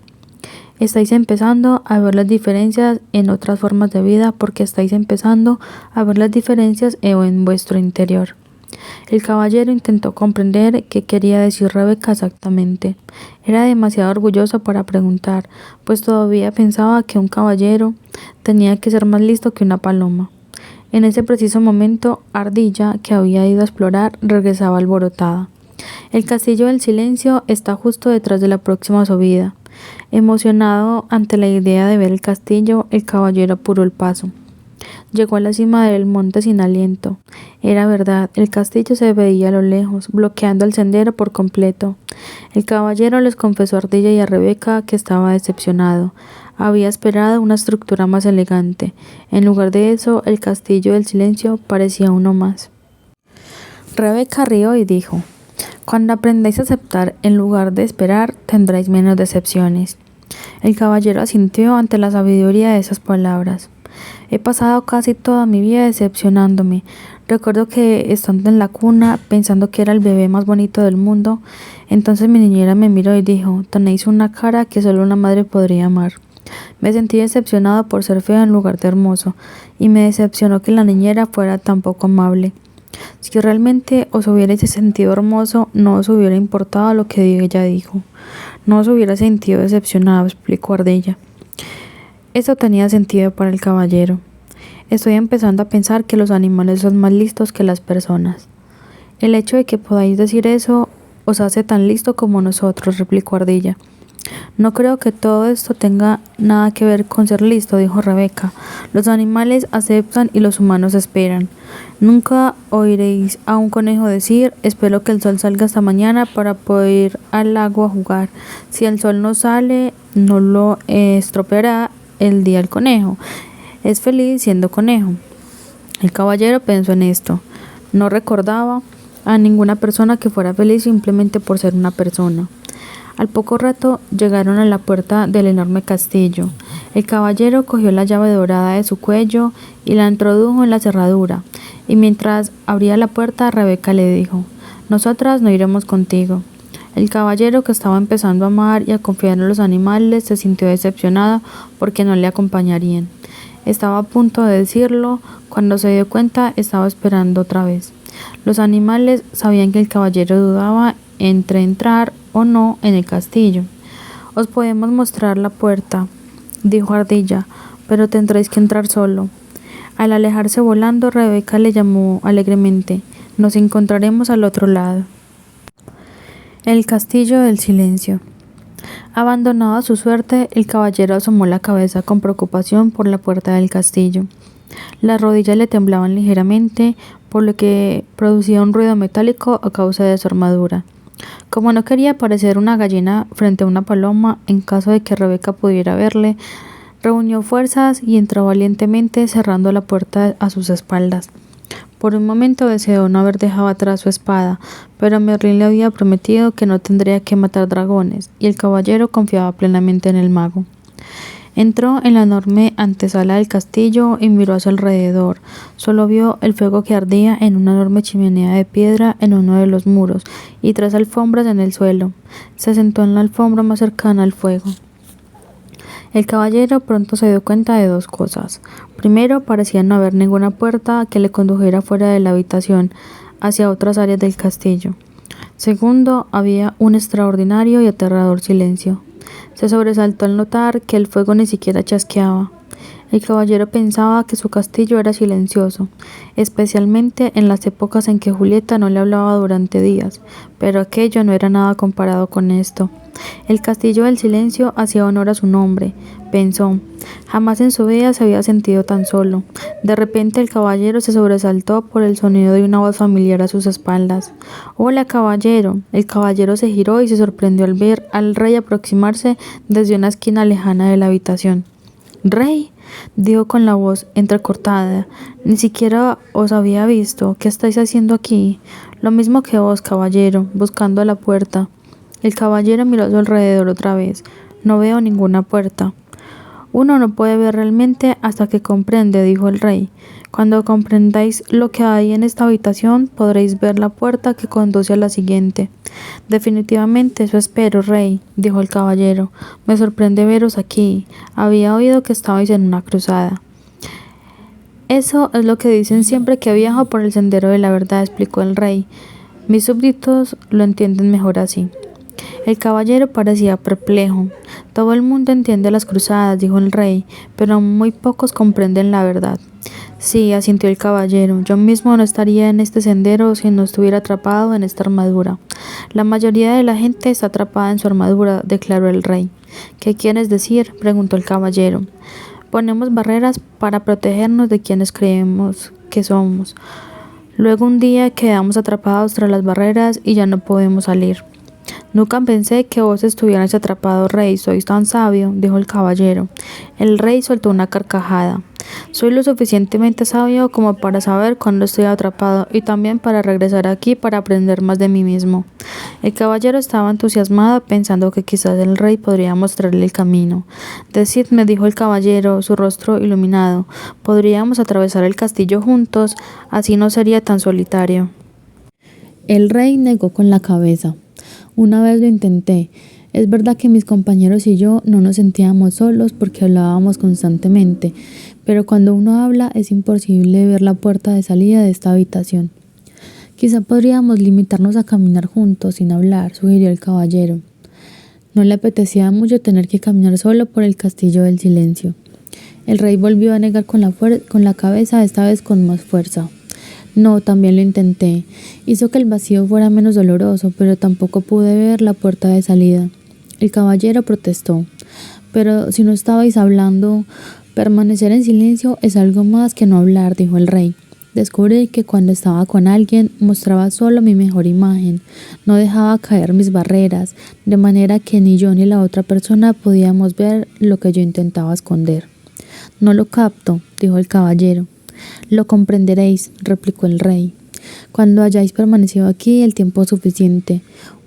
A: Estáis empezando a ver las diferencias en otras formas de vida porque estáis empezando a ver las diferencias en vuestro interior. El caballero intentó comprender qué quería decir Rebeca exactamente. Era demasiado orgulloso para preguntar, pues todavía pensaba que un caballero tenía que ser más listo que una paloma. En ese preciso momento, Ardilla, que había ido a explorar, regresaba alborotada. El castillo del silencio está justo detrás de la próxima subida. Emocionado ante la idea de ver el castillo, el caballero apuró el paso. Llegó a la cima del monte sin aliento. Era verdad, el castillo se veía a lo lejos, bloqueando el sendero por completo. El caballero les confesó a Ardilla y a Rebeca que estaba decepcionado. Había esperado una estructura más elegante. En lugar de eso, el castillo del silencio parecía uno más. Rebeca rió y dijo, cuando aprendáis a aceptar en lugar de esperar, tendréis menos decepciones. El caballero asintió ante la sabiduría de esas palabras. He pasado casi toda mi vida decepcionándome. Recuerdo que estando en la cuna, pensando que era el bebé más bonito del mundo, entonces mi niñera me miró y dijo, tenéis una cara que solo una madre podría amar. Me sentí decepcionado por ser feo en lugar de hermoso, y me decepcionó que la niñera fuera tan poco amable. Si realmente os hubierais sentido hermoso, no os hubiera importado lo que ella dijo. No os hubiera sentido decepcionado, explicó Ardilla. Esto tenía sentido para el caballero. Estoy empezando a pensar que los animales son más listos que las personas. El hecho de que podáis decir eso os hace tan listo como nosotros, replicó Ardilla. No creo que todo esto tenga nada que ver con ser listo, dijo Rebeca. Los animales aceptan y los humanos esperan. Nunca oiréis a un conejo decir, espero que el sol salga esta mañana para poder ir al lago a jugar. Si el sol no sale, no lo estropeará el día el conejo. Es feliz siendo conejo. El caballero pensó en esto. No recordaba a ninguna persona que fuera feliz simplemente por ser una persona. Al poco rato llegaron a la puerta del enorme castillo. El caballero cogió la llave dorada de su cuello y la introdujo en la cerradura, y mientras abría la puerta, Rebeca le dijo, nosotras no iremos contigo. El caballero, que estaba empezando a amar y a confiar en los animales, se sintió decepcionado porque no le acompañarían. Estaba a punto de decirlo, cuando se dio cuenta estaba esperando otra vez. Los animales sabían que el caballero dudaba entre entrar o no en el castillo. Os podemos mostrar la puerta, dijo Ardilla, pero tendréis que entrar solo. Al alejarse volando, Rebeca le llamó alegremente: nos encontraremos al otro lado. El castillo del silencio. Abandonado a su suerte, el caballero asomó la cabeza con preocupación por la puerta del castillo. Las rodillas le temblaban ligeramente, por lo que producía un ruido metálico a causa de su armadura. Como no quería parecer una gallina frente a una paloma en caso de que Rebeca pudiera verle, reunió fuerzas y entró valientemente, cerrando la puerta a sus espaldas. Por un momento deseó no haber dejado atrás su espada, pero Merlín le había prometido que no tendría que matar dragones, y el caballero confiaba plenamente en el mago. Entró en la enorme antesala del castillo y miró a su alrededor. Solo vio el fuego que ardía en una enorme chimenea de piedra en uno de los muros y 3 alfombras en el suelo. Se sentó en la alfombra más cercana al fuego. El caballero pronto se dio cuenta de 2 cosas. Primero, parecía no haber ninguna puerta que le condujera fuera de la habitación, hacia otras áreas del castillo. Segundo, había un extraordinario y aterrador silencio. Se sobresaltó al notar que el fuego ni siquiera chasqueaba. El caballero pensaba que su castillo era silencioso, especialmente en las épocas en que Julieta no le hablaba durante días, pero aquello no era nada comparado con esto. El castillo del silencio hacía honor a su nombre, pensó. Jamás en su vida se había sentido tan solo. De repente el caballero se sobresaltó por el sonido de una voz familiar a sus espaldas. «Hola, caballero». El caballero se giró y se sorprendió al ver al rey aproximarse desde una esquina lejana de la habitación. «Rey», dijo con la voz entrecortada, «ni siquiera os había visto. ¿Qué estáis haciendo aquí?» «Lo mismo que vos, caballero, buscando la puerta». El caballero miró a su alrededor otra vez. «No veo ninguna puerta». «Uno no puede ver realmente hasta que comprende», dijo el rey. «Cuando comprendáis lo que hay en esta habitación, podréis ver la puerta que conduce a la siguiente». «Definitivamente eso espero, rey», dijo el caballero. «Me sorprende veros aquí. Había oído que estabais en una cruzada». «Eso es lo que dicen siempre que viajo por el sendero de la verdad», explicó el rey. «Mis súbditos lo entienden mejor así». El caballero parecía perplejo. «Todo el mundo entiende las cruzadas», dijo el rey, «pero muy pocos comprenden la verdad». «Sí», asintió el caballero, «yo mismo no estaría en este sendero si no estuviera atrapado en esta armadura». «La mayoría de la gente está atrapada en su armadura», declaró el rey. «¿Qué quieres decir?», preguntó el caballero. «Ponemos barreras para protegernos de quienes creemos que somos. Luego un día quedamos atrapados tras las barreras y ya no podemos salir». «Nunca pensé que vos estuvieras atrapado, rey. Sois tan sabio», dijo el caballero. El rey soltó una carcajada. «Soy lo suficientemente sabio como para saber cuándo estoy atrapado y también para regresar aquí para aprender más de mí mismo». El caballero estaba entusiasmado, pensando que quizás el rey podría mostrarle el camino. «Decidme», dijo el caballero, su rostro iluminado, «¿podríamos atravesar el castillo juntos? Así no sería tan solitario». El rey negó con la cabeza. «Una vez lo intenté. Es verdad que mis compañeros y yo no nos sentíamos solos porque hablábamos constantemente, pero cuando uno habla es imposible ver la puerta de salida de esta habitación». «Quizá podríamos limitarnos a caminar juntos sin hablar», sugirió el caballero. No le apetecía mucho tener que caminar solo por el castillo del silencio. El rey volvió a negar con la cabeza, esta vez con más fuerza. «No, también lo intenté. Hizo que el vacío fuera menos doloroso, pero tampoco pude ver la puerta de salida». El caballero protestó. «Pero si no estabais hablando, permanecer en silencio es algo más que no hablar», dijo el rey. «Descubrí que cuando estaba con alguien mostraba solo mi mejor imagen, no dejaba caer mis barreras, de manera que ni yo ni la otra persona podíamos ver lo que yo intentaba esconder». «No lo capto», dijo el caballero. «Lo comprenderéis», replicó el rey, «cuando hayáis permanecido aquí el tiempo suficiente.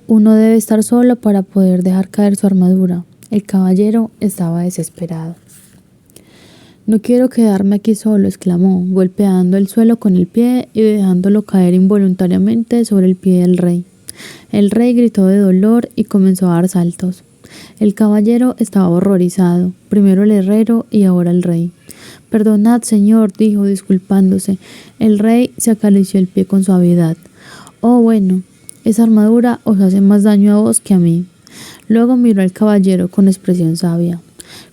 A: Uno debe estar solo para poder dejar caer su armadura». El caballero estaba desesperado. «No quiero quedarme aquí solo», exclamó, golpeando el suelo con el pie y dejándolo caer involuntariamente sobre el pie del rey. El rey gritó de dolor y comenzó a dar saltos. El caballero estaba horrorizado, primero el herrero y ahora el rey. «Perdonad, señor», dijo disculpándose. El rey se acarició el pie con suavidad. «Oh, bueno, esa armadura os hace más daño a vos que a mí». Luego miró al caballero con expresión sabia.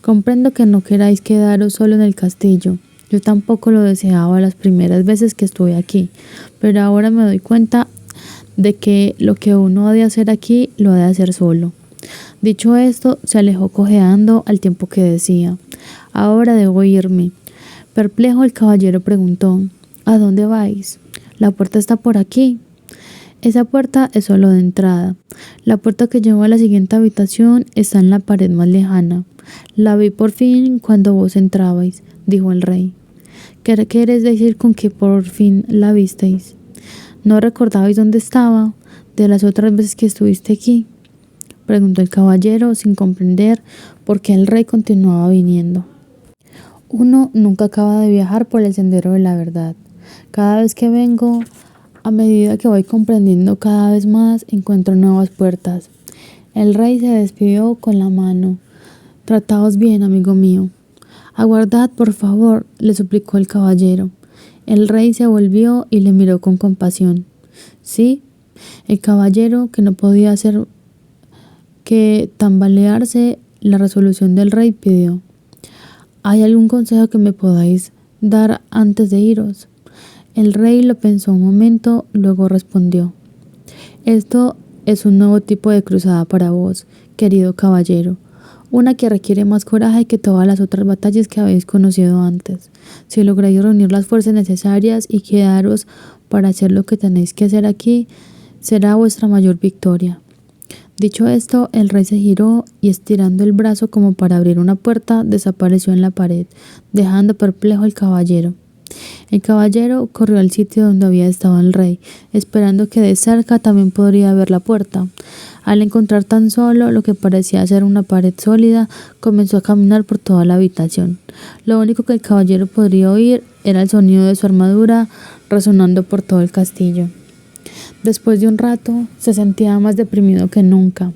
A: Comprendo que no queráis quedaros solo en el castillo. Yo tampoco lo deseaba las primeras veces que estuve aquí, pero ahora me doy cuenta de que lo que uno ha de hacer aquí lo ha de hacer solo. Dicho esto, se alejó cojeando al tiempo que decía: ahora debo irme. Perplejo, el caballero preguntó: ¿a dónde vais? La puerta está por aquí. Esa puerta es solo de entrada. La puerta que lleva a la siguiente habitación está en la pared más lejana. La vi por fin cuando vos entrabais, dijo el rey. ¿Qué queréis decir con que por fin la visteis? ¿No recordabais dónde estaba de las otras veces que estuviste aquí?, preguntó el caballero sin comprender por qué el rey continuaba viniendo. Uno nunca acaba de viajar por el sendero de la verdad. Cada vez que vengo, a medida que voy comprendiendo cada vez más, encuentro nuevas puertas. El rey se despidió con la mano. Trataos bien, amigo mío. Aguardad, por favor, le suplicó el caballero. El rey se volvió y le miró con compasión. Sí, el caballero, que no podía hacer que tambalearse la resolución del rey, pidió: ¿hay algún consejo que me podáis dar antes de iros? El rey lo pensó un momento, luego respondió: esto es un nuevo tipo de cruzada para vos, querido caballero, una que requiere más coraje que todas las otras batallas que habéis conocido antes. Si lográis reunir las fuerzas necesarias y quedaros para hacer lo que tenéis que hacer aquí, será vuestra mayor victoria. Dicho esto, el rey se giró y, estirando el brazo como para abrir una puerta, desapareció en la pared, dejando perplejo al caballero. El caballero corrió al sitio donde había estado el rey, esperando que de cerca también podría ver la puerta. Al encontrar tan solo lo que parecía ser una pared sólida, comenzó a caminar por toda la habitación. Lo único que el caballero podría oír era el sonido de su armadura resonando por todo el castillo. Después de un rato, se sentía más deprimido que nunca.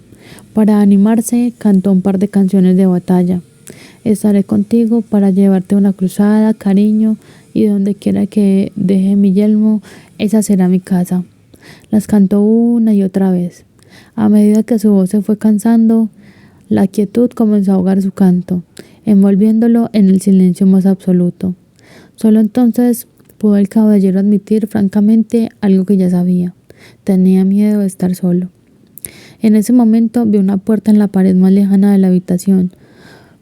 A: Para animarse, cantó un par de canciones de batalla. Estaré contigo para llevarte una cruzada, cariño, y donde quiera que deje mi yelmo, esa será mi casa. Las cantó una y otra vez. A medida que su voz se fue cansando, la quietud comenzó a ahogar su canto, envolviéndolo en el silencio más absoluto. Solo entonces pudo el caballero admitir francamente algo que ya sabía: tenía miedo de estar solo. En ese momento vio una puerta en la pared más lejana de la habitación.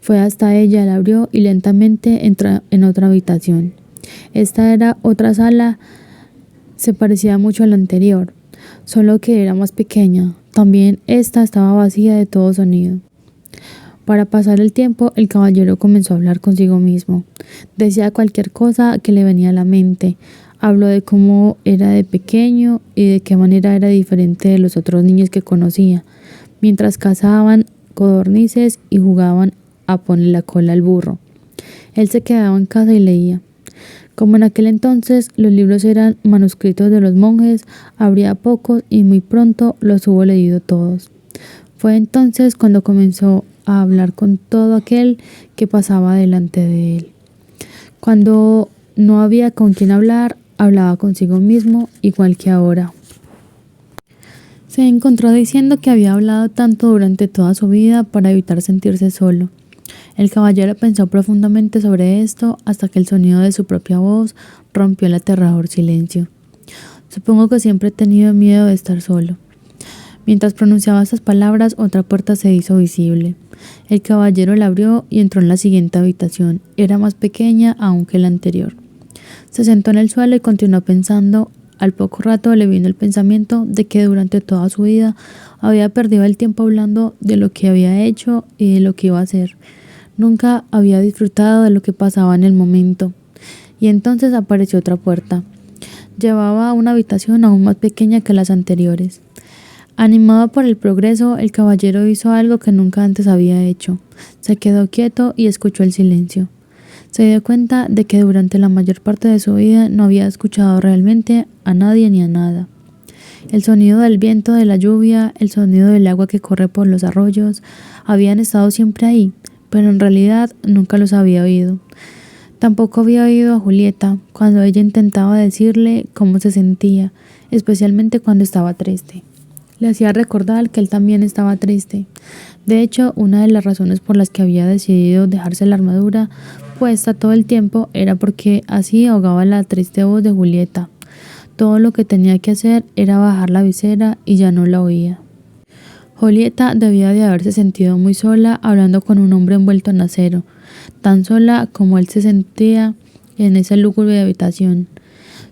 A: Fue hasta ella, la abrió y lentamente entró en otra habitación. Esta era otra sala, se parecía mucho a la anterior, solo que era más pequeña. También esta estaba vacía de todo sonido. Para pasar el tiempo, el caballero comenzó a hablar consigo mismo. Decía cualquier cosa que le venía a la mente. Habló de cómo era de pequeño y de qué manera era diferente de los otros niños que conocía, mientras cazaban codornices y jugaban a poner la cola al burro. Él se quedaba en casa y leía. Como en aquel entonces los libros eran manuscritos de los monjes, habría pocos y muy pronto los hubo leído todos. Fue entonces cuando comenzó a hablar con todo aquel que pasaba delante de él. Cuando no había con quien hablar, hablaba consigo mismo, igual que ahora. Se encontró diciendo que había hablado tanto durante toda su vida para evitar sentirse solo. El caballero pensó profundamente sobre esto hasta que el sonido de su propia voz rompió el aterrador silencio. Supongo que siempre he tenido miedo de estar solo. Mientras pronunciaba estas palabras, otra puerta se hizo visible. El caballero la abrió y entró en la siguiente habitación. Era más pequeña aún que la anterior. Se sentó en el suelo y continuó pensando. Al poco rato le vino el pensamiento de que durante toda su vida había perdido el tiempo hablando de lo que había hecho y de lo que iba a hacer. Nunca había disfrutado de lo que pasaba en el momento. Y entonces apareció otra puerta. Llevaba a una habitación aún más pequeña que las anteriores. Animado por el progreso, el caballero hizo algo que nunca antes había hecho. Se quedó quieto y escuchó el silencio. Se dio cuenta de que durante la mayor parte de su vida no había escuchado realmente a nadie ni a nada. El sonido del viento, de la lluvia, el sonido del agua que corre por los arroyos, habían estado siempre ahí, pero en realidad nunca los había oído. Tampoco había oído a Julieta cuando ella intentaba decirle cómo se sentía, especialmente cuando estaba triste. Le hacía recordar que él también estaba triste. De hecho, una de las razones por las que había decidido dejarse la armadura puesta todo el tiempo era porque así ahogaba la triste voz de Julieta. Todo lo que tenía que hacer era bajar la visera y ya no la oía. Julieta debía de haberse sentido muy sola hablando con un hombre envuelto en acero, tan sola como él se sentía en esa lúgubre habitación.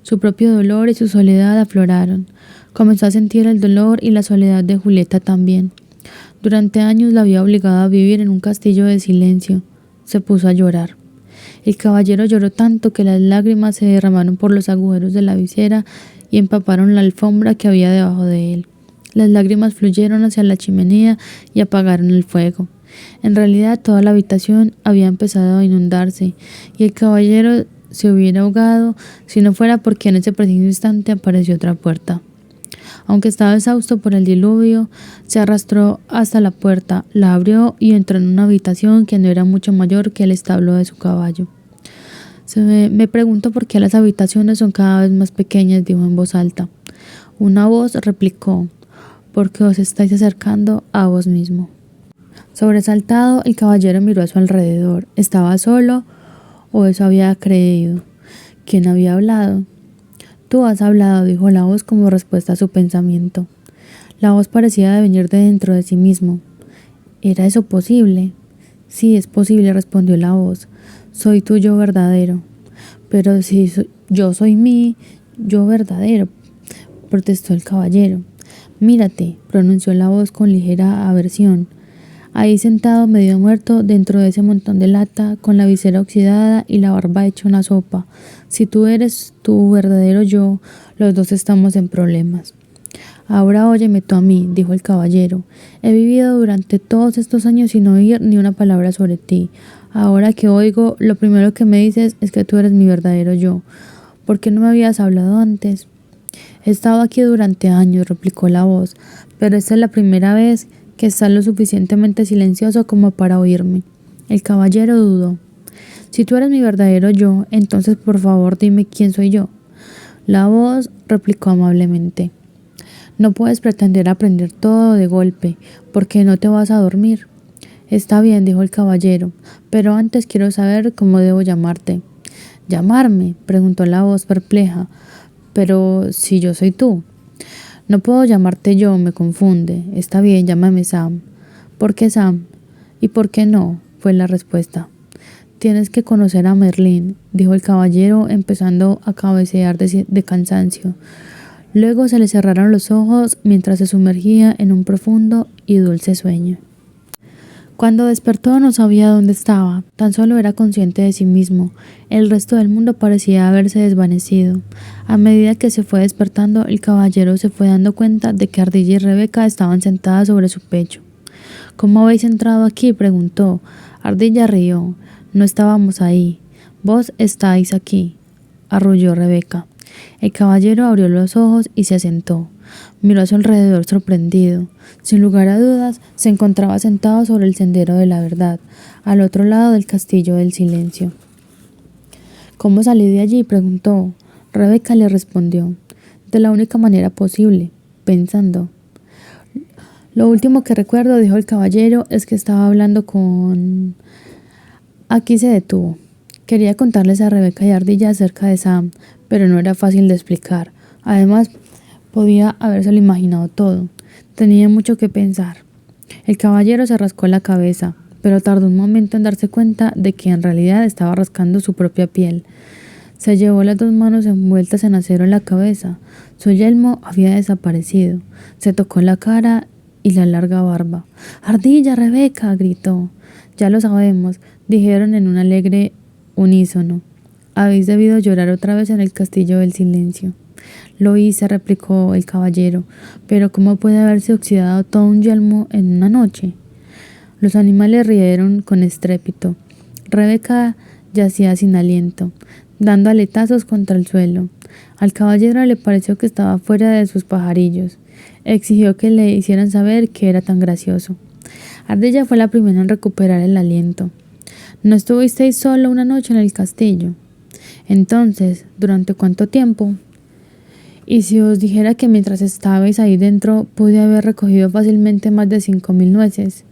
A: Su propio dolor y su soledad afloraron. Comenzó a sentir el dolor y la soledad de Julieta también. Durante años la había obligado a vivir en un castillo de silencio. Se puso a llorar. El caballero lloró tanto que las lágrimas se derramaron por los agujeros de la visera y empaparon la alfombra que había debajo de él. Las lágrimas fluyeron hacia la chimenea y apagaron el fuego. En realidad toda la habitación había empezado a inundarse y el caballero se hubiera ahogado si no fuera porque en ese preciso instante apareció otra puerta. Aunque estaba exhausto por el diluvio, se arrastró hasta la puerta, la abrió y entró en una habitación que no era mucho mayor que el establo de su caballo. Me pregunto por qué las habitaciones son cada vez más pequeñas, dijo en voz alta. Una voz replicó: porque os estáis acercando a vos mismo. Sobresaltado, el caballero miró a su alrededor. ¿Estaba solo o eso había creído? ¿Quién había hablado? Tú has hablado, dijo la voz como respuesta a su pensamiento. La voz parecía de venir de dentro de sí mismo. ¿Era eso posible? Sí, es posible, respondió la voz. Soy tu yo verdadero. Pero si yo soy mi yo verdadero, protestó el caballero. Mírate, pronunció la voz con ligera aversión. Ahí sentado medio muerto dentro de ese montón de lata, con la visera oxidada y la barba hecha una sopa. Si tú eres tu verdadero yo, los dos estamos en problemas. Ahora óyeme tú a mí, dijo el caballero. He vivido durante todos estos años sin oír ni una palabra sobre ti. Ahora que oigo, lo primero que me dices es que tú eres mi verdadero yo. ¿Por qué no me habías hablado antes? He estado aquí durante años, replicó la voz, pero esta es la primera vez que estás lo suficientemente silencioso como para oírme. El caballero dudó. Si tú eres mi verdadero yo, entonces por favor dime quién soy yo. La voz replicó amablemente. No puedes pretender aprender todo de golpe, porque no te vas a dormir. Está bien, dijo el caballero, pero antes quiero saber cómo debo llamarte. ¿Llamarme?, preguntó la voz perpleja. Pero si yo soy tú. No puedo llamarte yo, me confunde. Está bien, llámame Sam. ¿Por qué Sam? ¿Y por qué no?, fue la respuesta. Tienes que conocer a Merlín, dijo el caballero, empezando a cabecear de cansancio. Luego se le cerraron los ojos mientras se sumergía en un profundo y dulce sueño. Cuando despertó no sabía dónde estaba, tan solo era consciente de sí mismo. El resto del mundo parecía haberse desvanecido. A medida que se fue despertando, el caballero se fue dando cuenta de que Ardilla y Rebeca estaban sentadas sobre su pecho. ¿Cómo habéis entrado aquí?, preguntó. Ardilla rió. No estábamos ahí. Vos estáis aquí, arrulló Rebeca. El caballero abrió los ojos y se sentó. Miró a su alrededor sorprendido. Sin lugar a dudas, se encontraba sentado sobre el sendero de la verdad, al otro lado del castillo del silencio. ¿Cómo salí de allí?, preguntó. Rebeca le respondió. De la única manera posible, pensando. Lo último que recuerdo, dijo el caballero, es que estaba hablando con... Aquí se detuvo. Quería contarles a Rebeca y Ardilla acerca de Sam, pero no era fácil de explicar. Además, podía habérselo imaginado todo. Tenía mucho que pensar. El caballero se rascó la cabeza, pero tardó un momento en darse cuenta de que en realidad estaba rascando su propia piel. Se llevó las dos manos envueltas en acero en la cabeza. Su yelmo había desaparecido. Se tocó la cara y la larga barba. «¡Ardilla, Rebeca!», gritó. «Ya lo sabemos», dijeron en un alegre unísono. «Habéis debido llorar otra vez en el castillo del silencio». «Lo hice», replicó el caballero, «pero ¿cómo puede haberse oxidado todo un yelmo en una noche?». Los animales rieron con estrépito. Rebeca yacía sin aliento, dando aletazos contra el suelo. Al caballero le pareció que estaba fuera de sus pajarillos. Exigió que le hicieran saber que era tan gracioso. Ardilla fue la primera en recuperar el aliento. «¿No estuvisteis solo una noche en el castillo? Entonces, ¿durante cuánto tiempo?». Y si os dijera que mientras estabais ahí dentro pude haber recogido fácilmente más de 5000 nueces,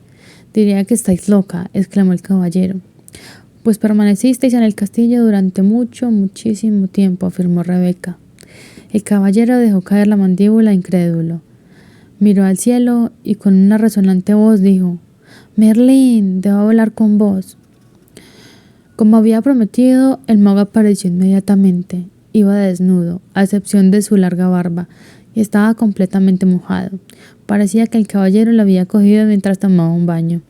A: diría que estáis loca, exclamó el caballero. Pues permanecisteis en el castillo durante muchísimo tiempo, afirmó Rebeca. El caballero dejó caer la mandíbula incrédulo. Miró al cielo y con una resonante voz dijo: Merlín, debo hablar con vos. Como había prometido, el mago apareció inmediatamente. Iba desnudo, a excepción de su larga barba, y estaba completamente mojado. Parecía que el caballero lo había cogido mientras tomaba un baño.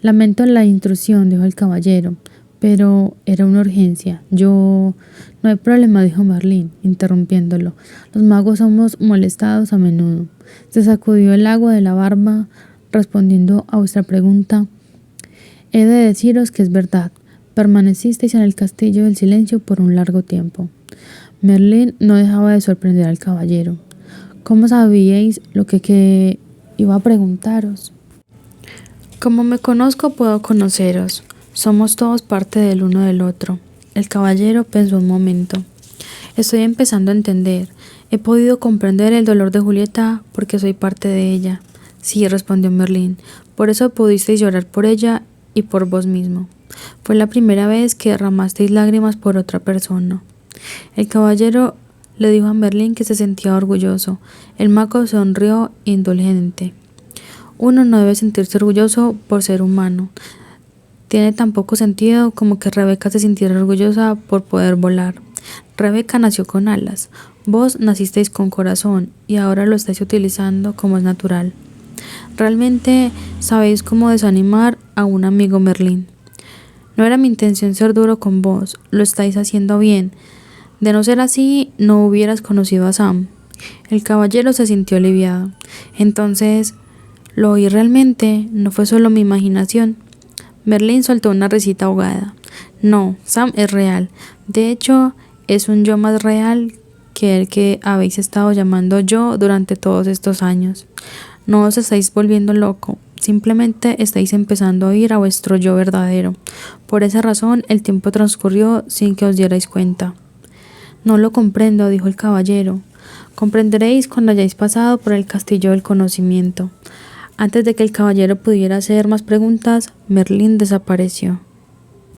A: Lamento la intrusión, dijo el caballero, pero era una urgencia. No hay problema, dijo Merlín, interrumpiéndolo. Los magos somos molestados a menudo. Se sacudió el agua de la barba, respondiendo a vuestra pregunta. He de deciros que es verdad. Permanecisteis en el castillo del silencio por un largo tiempo. Merlín no dejaba de sorprender al caballero. ¿Cómo sabíais lo que iba a preguntaros? Como me conozco, puedo conoceros. Somos todos parte del uno del otro. El caballero pensó un momento. Estoy empezando a entender. He podido comprender el dolor de Julieta porque soy parte de ella. Sí, respondió Merlín. Por eso pudisteis llorar por ella y por vos mismo. Fue la primera vez que derramasteis lágrimas por otra persona. El caballero le dijo a Merlín que se sentía orgulloso. El mago sonrió indulgente. Uno no debe sentirse orgulloso por ser humano. Tiene tan poco sentido como que Rebeca se sintiera orgullosa por poder volar. Rebeca nació con alas. Vos nacisteis con corazón y ahora lo estáis utilizando como es natural. Realmente sabéis cómo desanimar a un amigo, Merlín. No era mi intención ser duro con vos, lo estáis haciendo bien. De no ser así, no hubieras conocido a Sam. El caballero se sintió aliviado. Entonces, ¿lo oí realmente? ¿No fue solo mi imaginación? Merlín soltó una risita ahogada. No, Sam es real. De hecho, es un yo más real que el que habéis estado llamando yo durante todos estos años. No os estáis volviendo loco. Simplemente estáis empezando a oír a vuestro yo verdadero. Por esa razón, el tiempo transcurrió sin que os dierais cuenta. No lo comprendo, dijo el caballero. Comprenderéis cuando hayáis pasado por el castillo del conocimiento. Antes de que el caballero pudiera hacer más preguntas, Merlín desapareció.